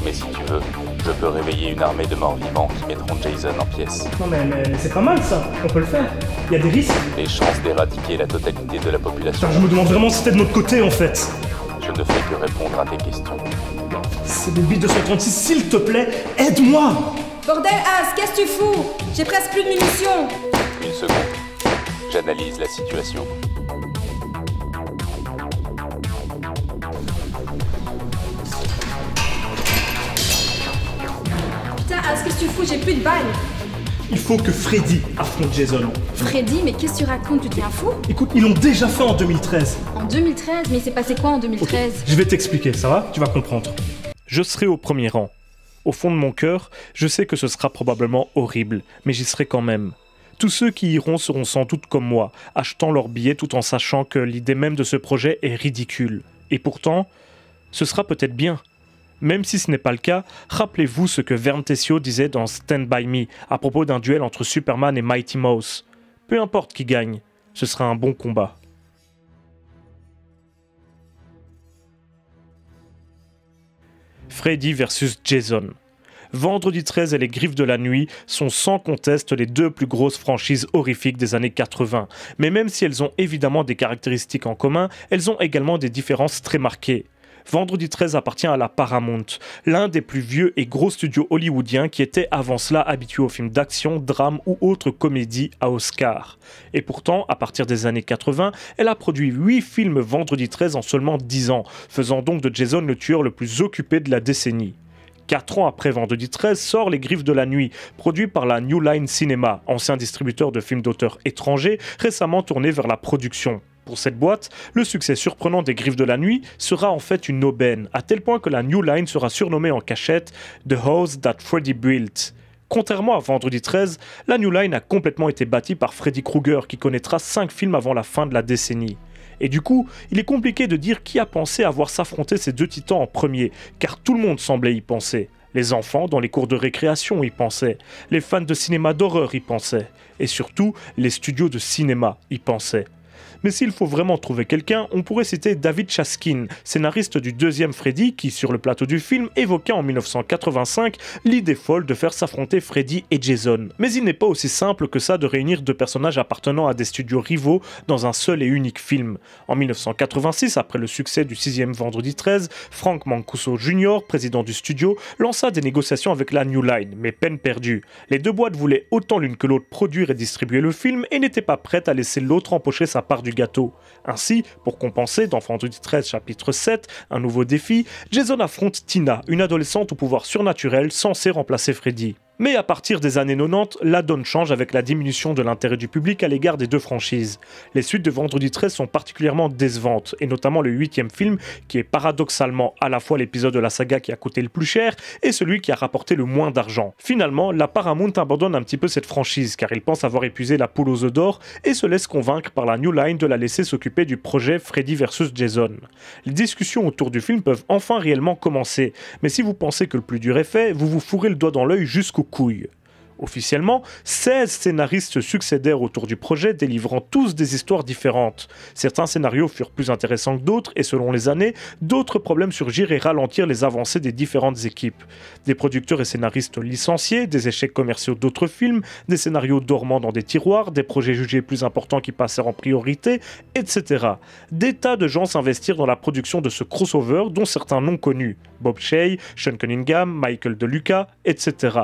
Mais si tu veux, je peux réveiller une armée de morts vivants qui mettront Jason en pièces. Non mais c'est pas mal ça, on peut le faire. Il y a des risques. Les chances d'éradiquer la totalité de la population. Putain, je me demande vraiment si t'es de notre côté en fait. Je ne fais que répondre à tes questions. C'est le bit 236, s'il te plaît, aide-moi! Bordel, Az, qu'est-ce que tu fous? J'ai presque plus de munitions. Une seconde. J'analyse la situation. Putain, Az, qu'est-ce que tu fous? J'ai plus de balles. Il faut que Freddy affronte Jason. Freddy, mais qu'est-ce que tu racontes? Tu t'es un fou? Écoute, ils l'ont déjà fait en 2013. En 2013? Mais il s'est passé quoi en 2013? Okay, je vais t'expliquer, ça va? Tu vas comprendre. Je serai au premier rang. Au fond de mon cœur, je sais que ce sera probablement horrible, mais j'y serai quand même. Tous ceux qui iront seront sans doute comme moi, achetant leurs billets tout en sachant que l'idée même de ce projet est ridicule. Et pourtant, ce sera peut-être bien. Même si ce n'est pas le cas, rappelez-vous ce que Vern Tessio disait dans Stand By Me à propos d'un duel entre Superman et Mighty Mouse. Peu importe qui gagne, ce sera un bon combat. Freddy versus Jason. Vendredi 13 et les Griffes de la Nuit sont sans conteste les deux plus grosses franchises horrifiques des années 80. Mais même si elles ont évidemment des caractéristiques en commun, elles ont également des différences très marquées. Vendredi 13 appartient à la Paramount, l'un des plus vieux et gros studios hollywoodiens qui était avant cela habitué aux films d'action, drame ou autres comédies à Oscar. Et pourtant, à partir des années 80, elle a produit 8 films Vendredi 13 en seulement 10 ans, faisant donc de Jason le tueur le plus occupé de la décennie. 4 ans après Vendredi 13 sort Les Griffes de la Nuit, produit par la New Line Cinema, ancien distributeur de films d'auteurs étrangers, récemment tourné vers la production. Pour cette boîte, le succès surprenant des Griffes de la Nuit sera en fait une aubaine, à tel point que la New Line sera surnommée en cachette « The House That Freddy Built ». Contrairement à Vendredi 13, la New Line a complètement été bâtie par Freddy Krueger, qui connaîtra 5 films avant la fin de la décennie. Et du coup, il est compliqué de dire qui a pensé avoir s'affronter ces deux titans en premier, car tout le monde semblait y penser. Les enfants, dans les cours de récréation, y pensaient. Les fans de cinéma d'horreur y pensaient. Et surtout, les studios de cinéma y pensaient. Mais s'il faut vraiment trouver quelqu'un, on pourrait citer David Chaskin, scénariste du deuxième Freddy, qui, sur le plateau du film, évoqua en 1985 l'idée folle de faire s'affronter Freddy et Jason. Mais il n'est pas aussi simple que ça de réunir deux personnages appartenant à des studios rivaux dans un seul et unique film. En 1986, après le succès du 6e Vendredi 13, Frank Mancuso Jr., président du studio, lança des négociations avec la New Line, mais peine perdue. Les deux boîtes voulaient autant l'une que l'autre produire et distribuer le film et n'étaient pas prêtes à laisser l'autre empocher sa part du gâteau. Ainsi, pour compenser, dans Vendredi 13 chapitre 7, un nouveau défi, Jason affronte Tina, une adolescente au pouvoir surnaturel censée remplacer Freddy. Mais à partir des années 90, la donne change avec la diminution de l'intérêt du public à l'égard des deux franchises. Les suites de Vendredi 13 sont particulièrement décevantes, et notamment le 8e film, qui est paradoxalement à la fois l'épisode de la saga qui a coûté le plus cher et celui qui a rapporté le moins d'argent. Finalement, la Paramount abandonne un petit peu cette franchise, car il pense avoir épuisé la poule aux œufs d'or et se laisse convaincre par la New Line de la laisser s'occuper du projet Freddy vs Jason. Les discussions autour du film peuvent enfin réellement commencer, mais si vous pensez que le plus dur est fait, vous vous fourrez le doigt dans l'œil jusqu'aux couilles. Officiellement, 16 scénaristes succédèrent autour du projet, délivrant tous des histoires différentes. Certains scénarios furent plus intéressants que d'autres, et selon les années, d'autres problèmes surgirent et ralentirent les avancées des différentes équipes. Des producteurs et scénaristes licenciés, des échecs commerciaux d'autres films, des scénarios dormants dans des tiroirs, des projets jugés plus importants qui passèrent en priorité, etc. Des tas de gens s'investirent dans la production de ce crossover, dont certains non connus, Bob Shaye, Sean Cunningham, Michael De Luca, etc.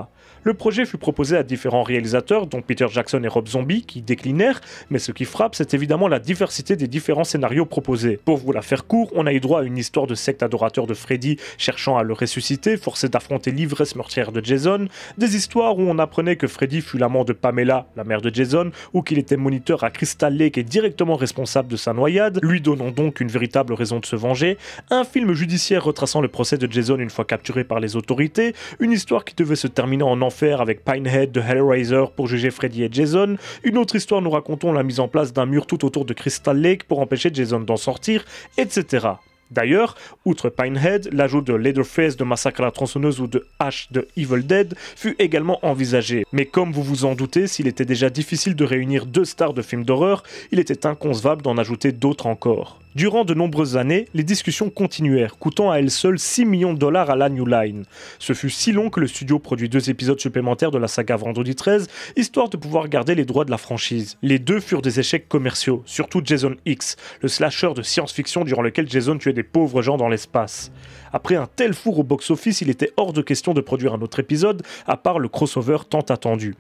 Le projet fut proposé à différents réalisateurs, dont Peter Jackson et Rob Zombie, qui déclinèrent, mais ce qui frappe, c'est évidemment la diversité des différents scénarios proposés. Pour vous la faire court, on a eu droit à une histoire de secte adorateur de Freddy cherchant à le ressusciter, forcé d'affronter l'ivresse meurtrière de Jason, des histoires où on apprenait que Freddy fut l'amant de Pamela, la mère de Jason, ou qu'il était moniteur à Crystal Lake et directement responsable de sa noyade, lui donnant donc une véritable raison de se venger, un film judiciaire retraçant le procès de Jason une fois capturé par les autorités, une histoire qui devait se terminer en enfer avec Pinehead de Hellraiser pour juger Freddy et Jason, une autre histoire nous racontons la mise en place d'un mur tout autour de Crystal Lake pour empêcher Jason d'en sortir, etc. D'ailleurs, outre Pinehead, l'ajout de Leatherface de Massacre à la tronçonneuse ou de Ash de Evil Dead fut également envisagé. Mais comme vous vous en doutez, s'il était déjà difficile de réunir 2 stars de films d'horreur, il était inconcevable d'en ajouter d'autres encore. Durant de nombreuses années, les discussions continuèrent, coûtant à elles seules $6 millions à la New Line. Ce fut si long que le studio produit 2 épisodes supplémentaires de la saga Vendredi 13, histoire de pouvoir garder les droits de la franchise. Les 2 furent des échecs commerciaux, surtout Jason X, le slasher de science-fiction durant lequel Jason tuait des pauvres gens dans l'espace. Après un tel four au box-office, il était hors de question de produire un autre épisode, à part le crossover tant attendu.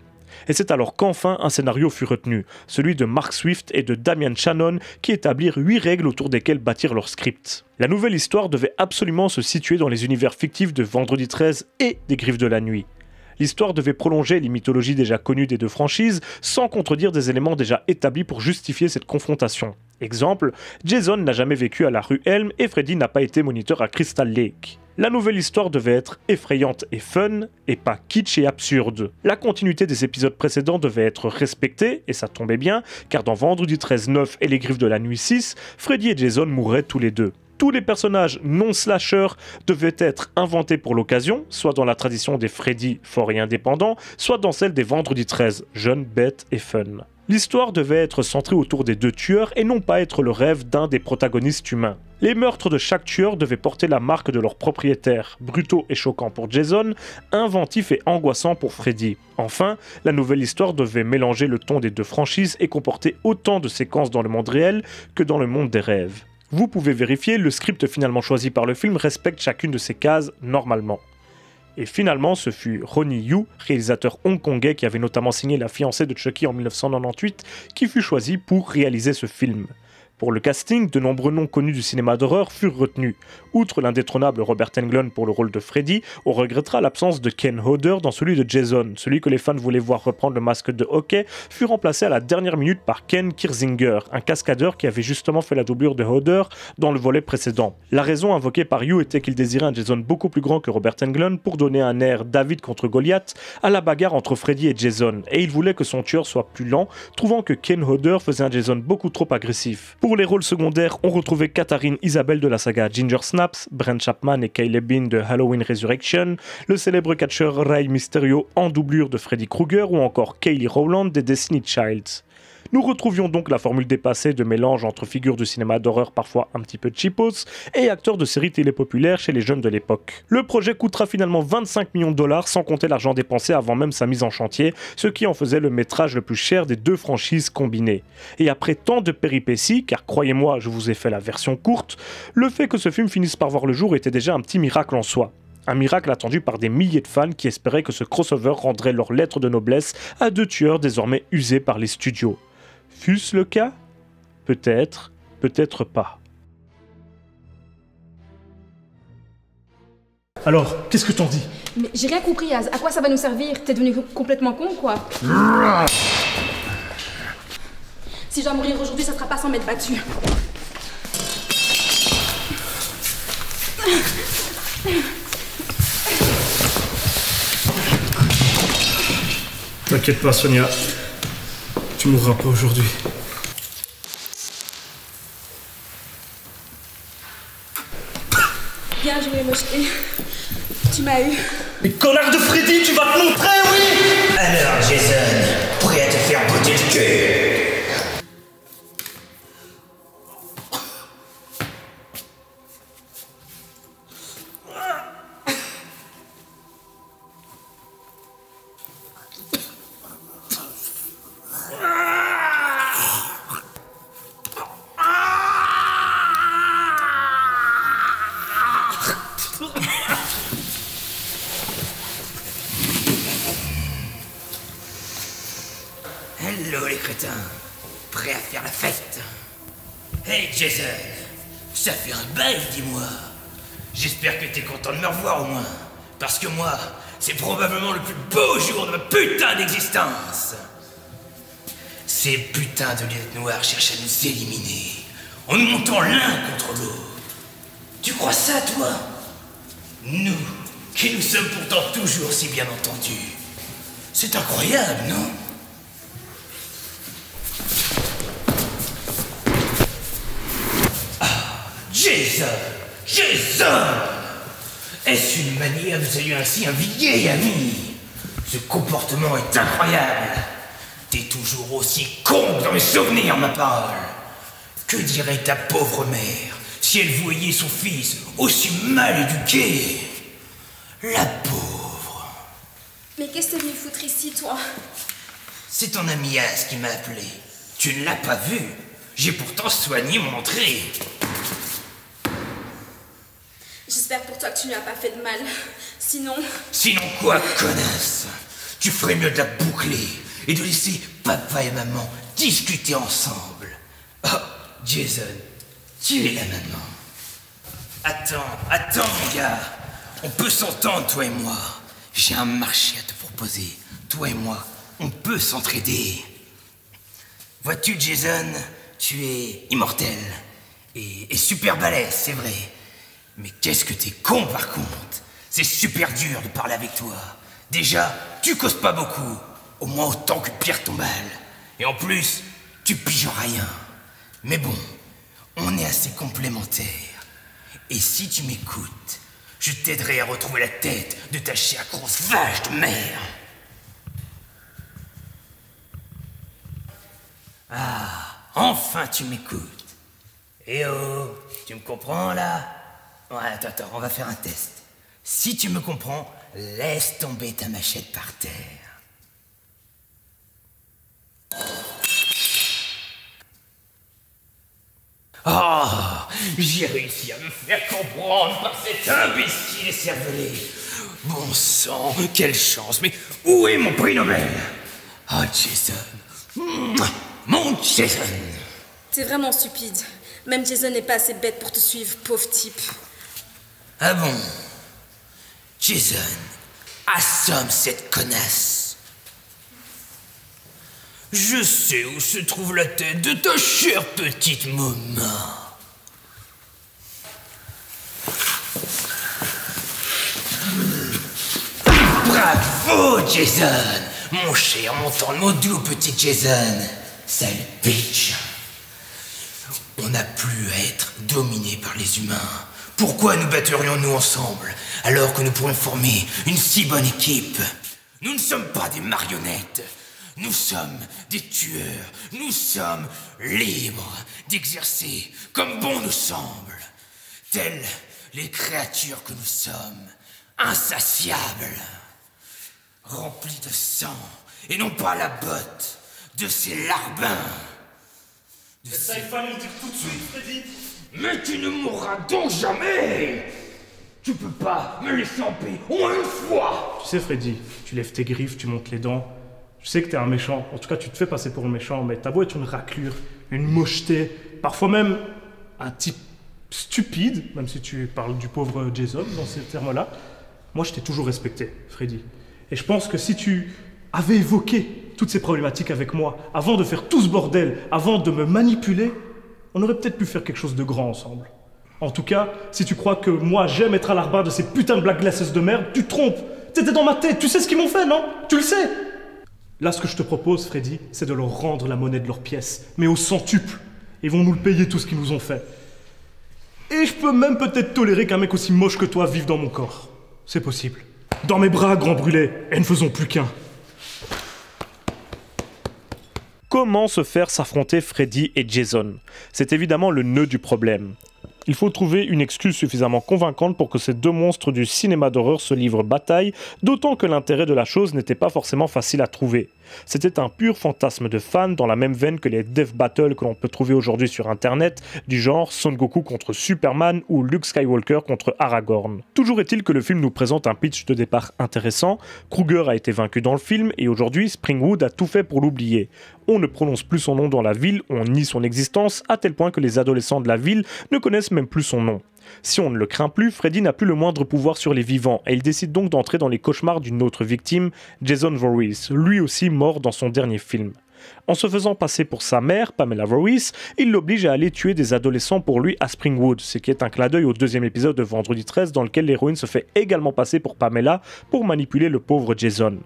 Et c'est alors qu'enfin un scénario fut retenu, celui de Mark Swift et de Damian Shannon, qui établirent 8 règles autour desquelles bâtir leur script. La nouvelle histoire devait absolument se situer dans les univers fictifs de Vendredi 13 et des Griffes de la Nuit. L'histoire devait prolonger les mythologies déjà connues des 2 franchises, sans contredire des éléments déjà établis pour justifier cette confrontation. Exemple, Jason n'a jamais vécu à la rue Elm et Freddy n'a pas été moniteur à Crystal Lake. La nouvelle histoire devait être effrayante et fun, et pas kitsch et absurde. La continuité des épisodes précédents devait être respectée, et ça tombait bien, car dans Vendredi 13 9 et Les Griffes de la Nuit 6, Freddy et Jason mourraient tous les 2. Tous les personnages non-slashers devaient être inventés pour l'occasion, soit dans la tradition des Freddy forts et indépendants, soit dans celle des Vendredi 13, jeunes, bêtes et fun. L'histoire devait être centrée autour des 2 tueurs et non pas être le rêve d'un des protagonistes humains. Les meurtres de chaque tueur devaient porter la marque de leur propriétaire, brutaux et choquants pour Jason, inventifs et angoissants pour Freddy. Enfin, la nouvelle histoire devait mélanger le ton des 2 franchises et comporter autant de séquences dans le monde réel que dans le monde des rêves. Vous pouvez vérifier, le script finalement choisi par le film respecte chacune de ces cases normalement. Et finalement, ce fut Ronnie Yu, réalisateur hongkongais qui avait notamment signé La fiancée de Chucky en 1998, qui fut choisi pour réaliser ce film. Pour le casting, de nombreux noms connus du cinéma d'horreur furent retenus. Outre l'indétrônable Robert Englund pour le rôle de Freddy, on regrettera l'absence de Ken Hodder dans celui de Jason. Celui que les fans voulaient voir reprendre le masque de hockey fut remplacé à la dernière minute par Ken Kirzinger, un cascadeur qui avait justement fait la doublure de Hodder dans le volet précédent. La raison invoquée par Yu était qu'il désirait un Jason beaucoup plus grand que Robert Englund pour donner un air David contre Goliath à la bagarre entre Freddy et Jason, et il voulait que son tueur soit plus lent, trouvant que Ken Hodder faisait un Jason beaucoup trop agressif. Pour les rôles secondaires, on retrouvait Katharine Isabelle de la saga Ginger Snaps, Brent Chapman et Caleb Bean de Halloween Resurrection, le célèbre catcheur Rey Mysterio en doublure de Freddy Krueger ou encore Kaylee Rowland des Destiny Childs. Nous retrouvions donc la formule dépassée de mélange entre figures de cinéma d'horreur parfois un petit peu cheapos et acteurs de séries télé populaires chez les jeunes de l'époque. Le projet coûtera finalement $25 millions sans compter l'argent dépensé avant même sa mise en chantier, ce qui en faisait le métrage le plus cher des 2 franchises combinées. Et après tant de péripéties, car croyez-moi je vous ai fait la version courte, le fait que ce film finisse par voir le jour était déjà un petit miracle en soi. Un miracle attendu par des milliers de fans qui espéraient que ce crossover rendrait leur lettre de noblesse à 2 tueurs désormais usés par les studios. Fût-ce le cas ? Peut-être, peut-être pas. Alors, qu'est-ce que t'en dis? Mais j'ai rien compris, Az. À quoi ça va nous servir? T'es devenu complètement con, quoi. Si je dois mourir aujourd'hui, ça sera pas sans m'être battu. T'inquiète pas, Sonia. Tu mourras pas aujourd'hui. Bien joué, Mocheté. Tu m'as eu. Mais connard de Freddy, tu vas te montrer, oui! Alors, Jason, prêt à te faire botter le cul? Hello les crétins, prêts à faire la fête? Hey Jason, ça fait un bail, dis-moi. J'espère que t'es content de me revoir au moins. Parce que moi, c'est probablement le plus beau jour de ma putain d'existence. Ces putains de lunettes noires cherchent à nous éliminer, en nous montant l'un contre l'autre. Tu crois ça, toi? Nous, qui nous sommes pourtant toujours si bien entendus. C'est incroyable, non? Jason! Jason! Est-ce une manière de saluer ainsi un vieil ami? Ce comportement est incroyable. T'es toujours aussi con que dans mes souvenirs, ma parole. Que dirait ta pauvre mère si elle voyait son fils aussi mal éduqué? La pauvre. Mais qu'est-ce que t'es venu foutre ici, toi? C'est ton ami Az qui m'a appelé. Tu ne l'as pas vu. J'ai pourtant soigné mon entrée. J'espère pour toi que tu lui as pas fait de mal. Sinon... Sinon quoi, connasse? Tu ferais mieux de la boucler et de laisser papa et maman discuter ensemble. Oh, Jason, tu es la maman. Attends, mon gars. On peut s'entendre, toi et moi. J'ai un marché à te proposer. Toi et moi, on peut s'entraider. Vois-tu, Jason, tu es immortel. Et super balèze, c'est vrai. Mais qu'est-ce que t'es con, par contre. C'est super dur de parler avec toi. Déjà, tu causes pas beaucoup. Au moins autant que Pierre Tombal. Et en plus, tu piges rien. Mais bon, on est assez complémentaires. Et si tu m'écoutes, je t'aiderai à retrouver la tête de ta chère grosse vache de mère. Ah, enfin tu m'écoutes. Eh oh, tu me comprends là? Ouais, attends, on va faire un test. Si tu me comprends, laisse tomber ta machette par terre. Oh, j'ai réussi à me faire comprendre par cet imbécile écervelé. Bon sang, quelle chance, mais où est mon prix Nobel? Oh, Jason. Mon Jason. T'es vraiment stupide. Même Jason n'est pas assez bête pour te suivre, pauvre type. Ah bon? Jason, assomme cette connasse. Je sais où se trouve la tête de ta chère petite maman. Bravo, Jason! Mon cher, mon tendre, mon doux petit Jason. Sale bitch. On n'a plus à être dominé par les humains. Pourquoi nous batterions-nous ensemble alors que nous pourrions former une si bonne équipe? Nous ne sommes pas des marionnettes. Nous sommes des tueurs. Nous sommes libres d'exercer comme bon nous semble. Telles les créatures que nous sommes. Insatiables. Remplies de sang et non pas la botte de ces larbins. Ça, il fallait le dire tout de suite, Freddy. Mais tu ne mourras donc jamais! Tu peux pas me laisser en paix, au moins une fois! Tu sais, Freddy, tu lèves tes griffes, tu montes les dents. Je sais que t'es un méchant, en tout cas tu te fais passer pour un méchant, mais t'as beau être une raclure, une mocheté, parfois même un type stupide, même si tu parles du pauvre Jason dans ces termes-là, moi je t'ai toujours respecté, Freddy. Et je pense que si tu avais évoqué toutes ces problématiques avec moi, avant de faire tout ce bordel, avant de me manipuler, on aurait peut-être pu faire quelque chose de grand ensemble. En tout cas, si tu crois que moi j'aime être à l'arbre de ces putains de black glasses de merde, tu te trompes. T'étais dans ma tête, tu sais ce qu'ils m'ont fait, non? Tu le sais. Là, ce que je te propose, Freddy, c'est de leur rendre la monnaie de leurs pièces, mais au centuple. Ils vont nous le payer tout ce qu'ils nous ont fait. Et je peux même peut-être tolérer qu'un mec aussi moche que toi vive dans mon corps. C'est possible. Dans mes bras, grand brûlé, et ne faisons plus qu'un. Comment se faire s'affronter Freddy et Jason? C'est évidemment le nœud du problème. Il faut trouver une excuse suffisamment convaincante pour que ces deux monstres du cinéma d'horreur se livrent bataille, d'autant que l'intérêt de la chose n'était pas forcément facile à trouver. C'était un pur fantasme de fan dans la même veine que les death battles que l'on peut trouver aujourd'hui sur internet, du genre Son Goku contre Superman ou Luke Skywalker contre Aragorn. Toujours est-il que le film nous présente un pitch de départ intéressant, Kruger a été vaincu dans le film et aujourd'hui Springwood a tout fait pour l'oublier. On ne prononce plus son nom dans la ville, on nie son existence, à tel point que les adolescents de la ville ne connaissent même plus son nom. Si on ne le craint plus, Freddy n'a plus le moindre pouvoir sur les vivants et il décide donc d'entrer dans les cauchemars d'une autre victime, Jason Voorhees, lui aussi mort dans son dernier film. En se faisant passer pour sa mère, Pamela Voorhees, il l'oblige à aller tuer des adolescents pour lui à Springwood, ce qui est un clin d'œil au deuxième épisode de Vendredi 13 dans lequel l'héroïne se fait également passer pour Pamela pour manipuler le pauvre Jason.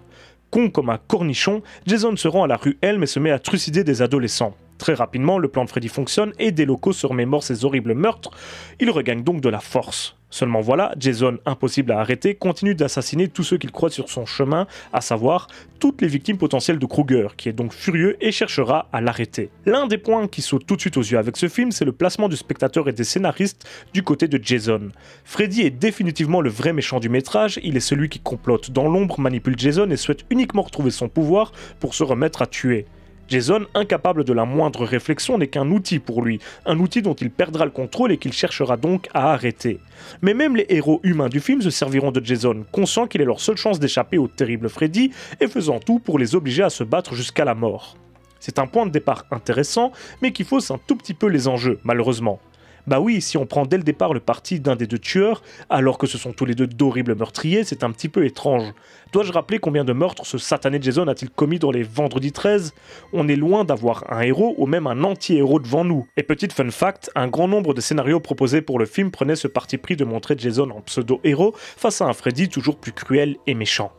Con comme un cornichon, Jason se rend à la rue Elm et se met à trucider des adolescents. Très rapidement, le plan de Freddy fonctionne et des locaux se remémorent ces horribles meurtres. Il regagne donc de la force. Seulement voilà, Jason, impossible à arrêter, continue d'assassiner tous ceux qu'il croise sur son chemin, à savoir toutes les victimes potentielles de Kruger, qui est donc furieux et cherchera à l'arrêter. L'un des points qui saute tout de suite aux yeux avec ce film, c'est le placement du spectateur et des scénaristes du côté de Jason. Freddy est définitivement le vrai méchant du métrage, il est celui qui complote dans l'ombre, manipule Jason et souhaite uniquement retrouver son pouvoir pour se remettre à tuer. Jason, incapable de la moindre réflexion, n'est qu'un outil pour lui, un outil dont il perdra le contrôle et qu'il cherchera donc à arrêter. Mais même les héros humains du film se serviront de Jason, conscients qu'il est leur seule chance d'échapper au terrible Freddy et faisant tout pour les obliger à se battre jusqu'à la mort. C'est un point de départ intéressant, mais qui fausse un tout petit peu les enjeux, malheureusement. Bah oui, si on prend dès le départ le parti d'un des deux tueurs, alors que ce sont tous les deux d'horribles meurtriers, c'est un petit peu étrange. Dois-je rappeler combien de meurtres ce satané Jason a-t-il commis dans les Vendredi 13 ? On est loin d'avoir un héros ou même un anti-héros devant nous. Et petite fun fact, un grand nombre de scénarios proposés pour le film prenaient ce parti pris de montrer Jason en pseudo-héros face à un Freddy toujours plus cruel et méchant.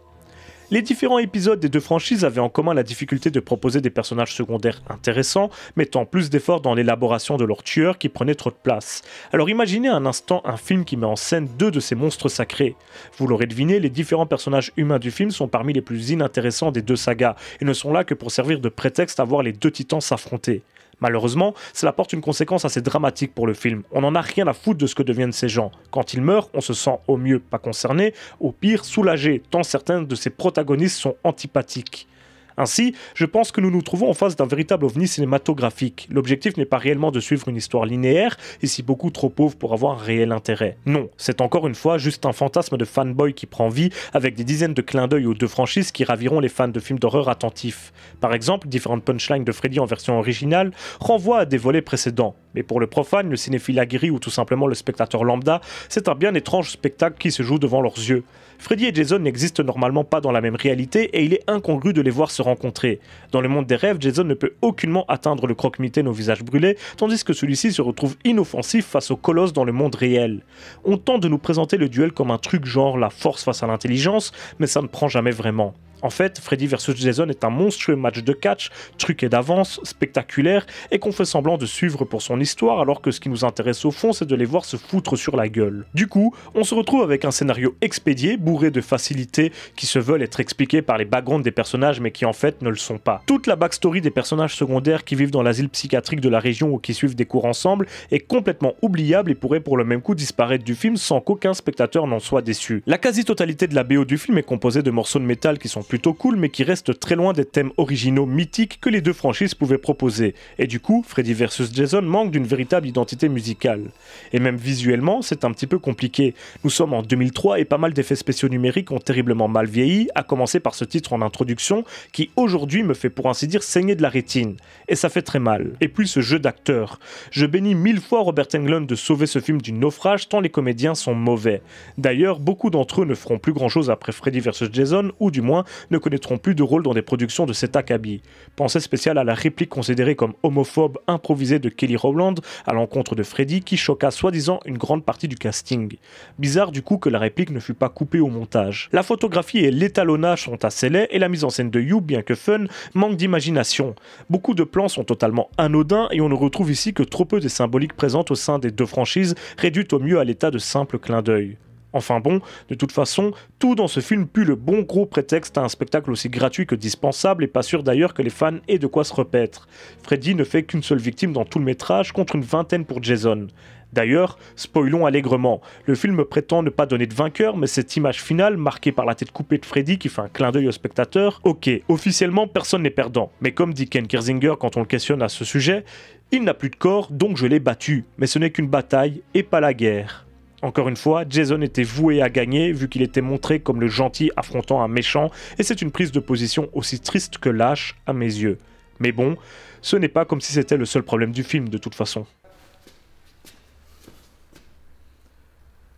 Les différents épisodes des deux franchises avaient en commun la difficulté de proposer des personnages secondaires intéressants, mettant plus d'efforts dans l'élaboration de leurs tueurs qui prenaient trop de place. Alors imaginez un instant un film qui met en scène deux de ces monstres sacrés. Vous l'aurez deviné, les différents personnages humains du film sont parmi les plus inintéressants des deux sagas, et ne sont là que pour servir de prétexte à voir les deux titans s'affronter. Malheureusement, cela porte une conséquence assez dramatique pour le film. On n'en a rien à foutre de ce que deviennent ces gens. Quand ils meurent, on se sent au mieux pas concerné, au pire soulagé, tant certains de ces protagonistes sont antipathiques. Ainsi, je pense que nous nous trouvons en face d'un véritable ovni cinématographique. L'objectif n'est pas réellement de suivre une histoire linéaire, ici beaucoup trop pauvre pour avoir un réel intérêt. Non, c'est encore une fois juste un fantasme de fanboy qui prend vie, avec des dizaines de clins d'œil aux deux franchises qui raviront les fans de films d'horreur attentifs. Par exemple, différentes punchlines de Freddy en version originale renvoient à des volets précédents. Mais pour le profane, le cinéphile aguerri ou tout simplement le spectateur lambda, c'est un bien étrange spectacle qui se joue devant leurs yeux. Freddy et Jason n'existent normalement pas dans la même réalité et il est incongru de les voir se rencontrer. Dans le monde des rêves, Jason ne peut aucunement atteindre le croque-mitaine au visage brûlé, tandis que celui-ci se retrouve inoffensif face au colosse dans le monde réel. On tente de nous présenter le duel comme un truc genre la force face à l'intelligence, mais ça ne prend jamais vraiment. En fait, Freddy vs Jason est un monstrueux match de catch, truqué d'avance, spectaculaire, et qu'on fait semblant de suivre pour son histoire, alors que ce qui nous intéresse au fond, c'est de les voir se foutre sur la gueule. Du coup, on se retrouve avec un scénario expédié, bourré de facilités, qui se veulent être expliqués par les backgrounds des personnages, mais qui en fait ne le sont pas. Toute la backstory des personnages secondaires qui vivent dans l'asile psychiatrique de la région ou qui suivent des cours ensemble est complètement oubliable et pourrait pour le même coup disparaître du film sans qu'aucun spectateur n'en soit déçu. La quasi-totalité de la BO du film est composée de morceaux de métal qui sont plutôt cool mais qui reste très loin des thèmes originaux mythiques que les deux franchises pouvaient proposer. Et du coup, Freddy vs Jason manque d'une véritable identité musicale. Et même visuellement, c'est un petit peu compliqué. Nous sommes en 2003 et pas mal d'effets spéciaux numériques ont terriblement mal vieilli, à commencer par ce titre en introduction qui aujourd'hui me fait pour ainsi dire saigner de la rétine. Et ça fait très mal. Et puis ce jeu d'acteur. Je bénis 1000 fois Robert Englund de sauver ce film du naufrage tant les comédiens sont mauvais. D'ailleurs, beaucoup d'entre eux ne feront plus grand chose après Freddy vs Jason, ou du moins ne connaîtront plus de rôle dans des productions de cet acabit. Pensée spéciale à la réplique considérée comme homophobe improvisée de Kelly Rowland à l'encontre de Freddy qui choqua soi-disant une grande partie du casting. Bizarre du coup que la réplique ne fut pas coupée au montage. La photographie et l'étalonnage sont assez laids et la mise en scène de Hugh, bien que fun, manque d'imagination. Beaucoup de plans sont totalement anodins et on ne retrouve ici que trop peu des symboliques présentes au sein des deux franchises, réduites au mieux à l'état de simples clins d'œil. Enfin bon, de toute façon, tout dans ce film pue le bon gros prétexte à un spectacle aussi gratuit que dispensable et pas sûr d'ailleurs que les fans aient de quoi se repaître. Freddy ne fait qu'une seule victime dans tout le métrage contre une vingtaine pour Jason. D'ailleurs, spoilons allègrement, le film prétend ne pas donner de vainqueur, mais cette image finale, marquée par la tête coupée de Freddy qui fait un clin d'œil au spectateur, ok, officiellement personne n'est perdant, mais comme dit Ken Kirzinger quand on le questionne à ce sujet, il n'a plus de corps, donc je l'ai battu, mais ce n'est qu'une bataille et pas la guerre. Encore une fois, Jason était voué à gagner vu qu'il était montré comme le gentil affrontant un méchant et c'est une prise de position aussi triste que lâche à mes yeux. Mais bon, ce n'est pas comme si c'était le seul problème du film de toute façon.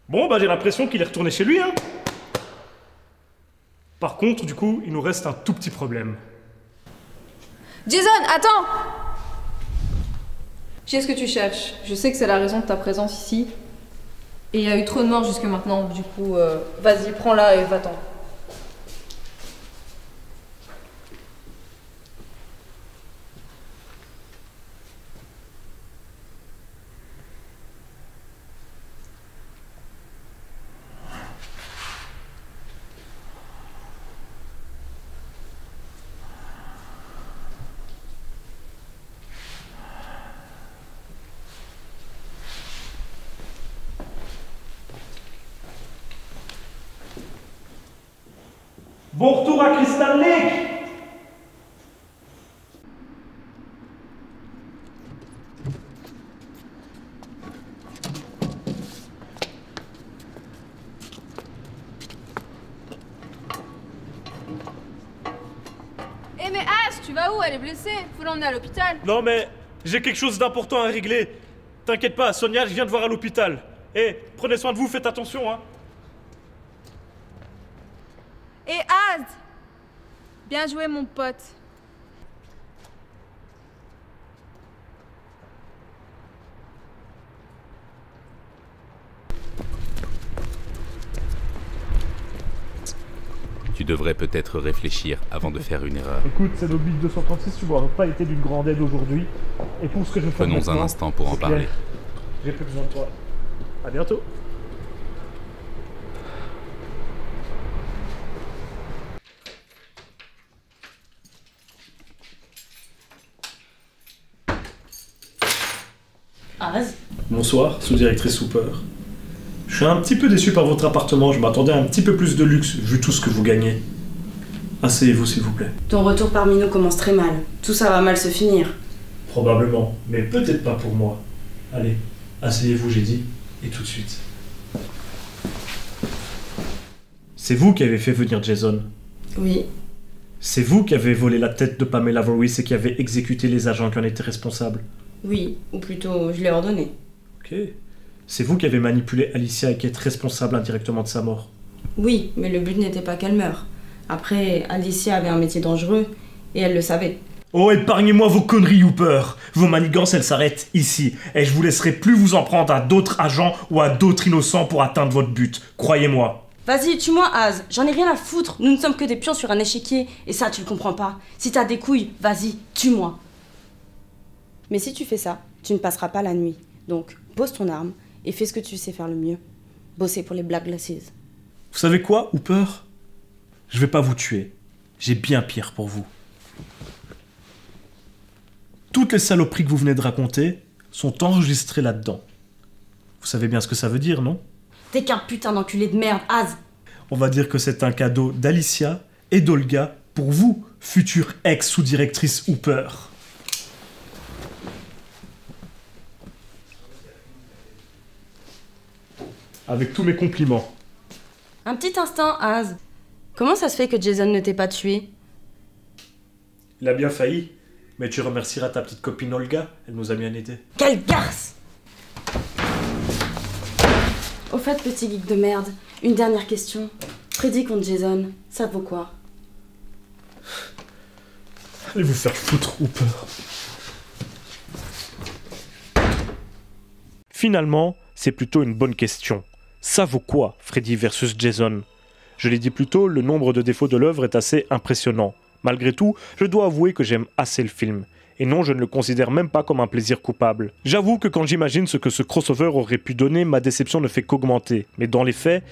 Bon, bah j'ai l'impression qu'il est retourné chez lui, hein. Par contre, du coup, il nous reste un tout petit problème. Jason, attends! Je sais ce que tu cherches. Je sais que c'est la raison de ta présence ici. Et il y a eu trop de morts jusque maintenant, du coup, vas-y, prends-la et va-t'en. Bon retour à Crystal Lake! Eh mais As, tu vas où? Elle est blessée, faut l'emmener à l'hôpital. Non mais, j'ai quelque chose d'important à régler. T'inquiète pas, Sonia, je viens de voir à l'hôpital. Eh, prenez soin de vous, faites attention, hein. Et Az! Bien joué, mon pote. Tu devrais peut-être réfléchir avant de faire une erreur. Écoute, c'est nos billes 236, tu m'aurais pas été d'une grande aide aujourd'hui. Et pour ce que je fais Prenons un instant pour en parler. J'ai plus besoin de toi. À bientôt. Az? Bonsoir, sous-directrice Hooper. Je suis un petit peu déçu par votre appartement, je m'attendais à un petit peu plus de luxe, vu tout ce que vous gagnez. Asseyez-vous s'il vous plaît. Ton retour parmi nous commence très mal. Tout ça va mal se finir. Probablement, mais peut-être pas pour moi. Allez, asseyez-vous j'ai dit, et tout de suite. C'est vous qui avez fait venir Jason? Oui. C'est vous qui avez volé la tête de Pamela Voorhees et qui avez exécuté les agents qui en étaient responsables? Oui, ou plutôt, je l'ai ordonné. Ok. C'est vous qui avez manipulé Alicia et qui êtes responsable indirectement de sa mort? Oui, mais le but n'était pas qu'elle meure. Après, Alicia avait un métier dangereux, et elle le savait. Oh, épargnez-moi vos conneries, Hooper. Vos manigances, elles s'arrêtent ici. Et je vous laisserai plus vous en prendre à d'autres agents ou à d'autres innocents pour atteindre votre but. Croyez-moi. Vas-y, tue-moi, Az. J'en ai rien à foutre. Nous ne sommes que des pions sur un échiquier. Et ça, tu le comprends pas. Si t'as des couilles, vas-y, tue-moi. Mais si tu fais ça, tu ne passeras pas la nuit. Donc, pose ton arme et fais ce que tu sais faire le mieux. Bosser pour les Black Glasses. Vous savez quoi, Hooper? Je vais pas vous tuer. J'ai bien pire pour vous. Toutes les saloperies que vous venez de raconter sont enregistrées là-dedans. Vous savez bien ce que ça veut dire, non? T'es qu'un putain d'enculé de merde, Az. On va dire que c'est un cadeau d'Alicia Et d'Olga pour vous, future ex-sous-directrice Hooper. Avec tous mes compliments. Un petit instant, Az. Comment ça se fait que Jason ne t'ait pas tué? Il a bien failli, mais tu remercieras ta petite copine Olga, elle nous a bien aidés. Quelle garce! Au fait, petit geek de merde, une dernière question. Freddy contre Jason, ça vaut quoi? Allez vous faire foutre, Hooper. Finalement, c'est plutôt une bonne question. Ça vaut quoi, Freddy versus Jason? Je l'ai dit plus tôt, le nombre de défauts de l'œuvre est assez impressionnant. Malgré tout, je dois avouer que j'aime assez le film. Et non, je ne le considère même pas comme un plaisir coupable. J'avoue que quand j'imagine ce que ce crossover aurait pu donner, ma déception ne fait qu'augmenter. Mais dans les faits,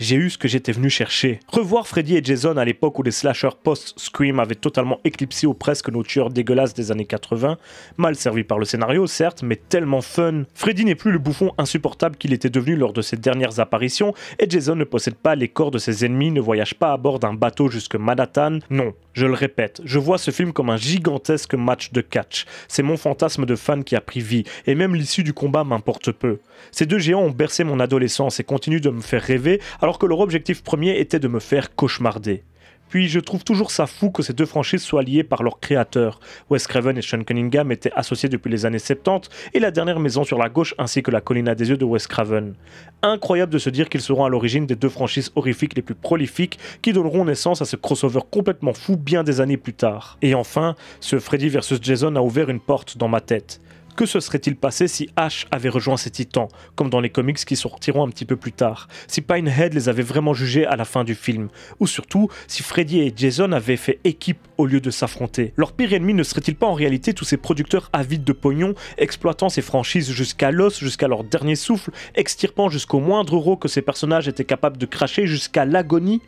j'ai eu ce que j'étais venu chercher. Revoir Freddy et Jason à l'époque où les slashers post-Scream avaient totalement éclipsé ou presque nos tueurs dégueulasses des années 80, mal servi par le scénario certes, mais tellement fun. Freddy n'est plus le bouffon insupportable qu'il était devenu lors de ses dernières apparitions, et Jason ne possède pas les corps de ses ennemis, ne voyage pas à bord d'un bateau jusque Manhattan. Non, je le répète, je vois ce film comme un gigantesque match de catch. C'est mon fantasme de fan qui a pris vie, et même l'issue du combat m'importe peu. Ces deux géants ont bercé mon adolescence et continuent de me faire rêver, alors que leur objectif premier était de me faire cauchemarder. Puis je trouve toujours ça fou que ces deux franchises soient liées par leurs créateurs. Wes Craven et Sean Cunningham étaient associés depuis les années 70, et La Dernière Maison sur la Gauche ainsi que La Colline à des yeux de Wes Craven. Incroyable de se dire qu'ils seront à l'origine des deux franchises horrifiques les plus prolifiques qui donneront naissance à ce crossover complètement fou bien des années plus tard. Et enfin, ce Freddy vs Jason a ouvert une porte dans ma tête. Que se serait-il passé si Ash avait rejoint ses titans, comme dans les comics qui sortiront un petit peu plus tard, si Pinehead les avait vraiment jugés à la fin du film, ou surtout si Freddy et Jason avaient fait équipe au lieu de s'affronter. Leur pire ennemi ne serait-il pas en réalité tous ces producteurs avides de pognon, exploitant ces franchises jusqu'à l'os, jusqu'à leur dernier souffle, extirpant jusqu'au moindre euro que ces personnages étaient capables de cracher jusqu'à l'agonie?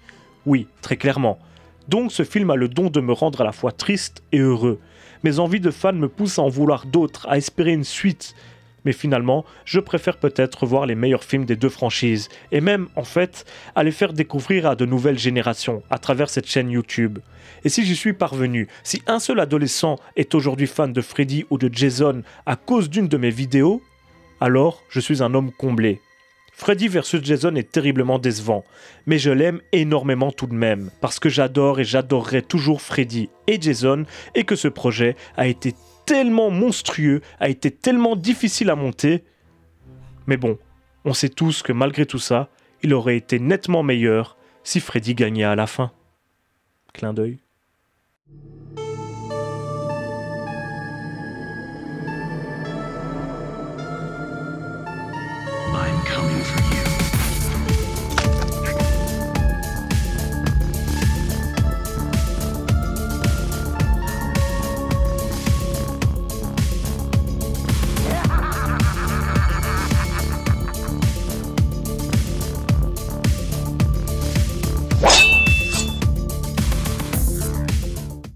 Oui, très clairement. Donc ce film a le don de me rendre à la fois triste et heureux. Mes envies de fan me poussent à en vouloir d'autres, à espérer une suite. Mais finalement, je préfère peut-être voir les meilleurs films des deux franchises, et même, en fait, à les faire découvrir à de nouvelles générations, à travers cette chaîne YouTube. Et si j'y suis parvenu, si un seul adolescent est aujourd'hui fan de Freddy ou de Jason à cause d'une de mes vidéos, alors je suis un homme comblé. Freddy vs Jason est terriblement décevant, mais je l'aime énormément tout de même, parce que j'adore et j'adorerai toujours Freddy et Jason, et que ce projet a été tellement monstrueux, a été tellement difficile à monter. Mais bon, on sait tous que malgré tout ça, il aurait été nettement meilleur si Freddy gagnait à la fin. Clin d'œil. I'm coming for you.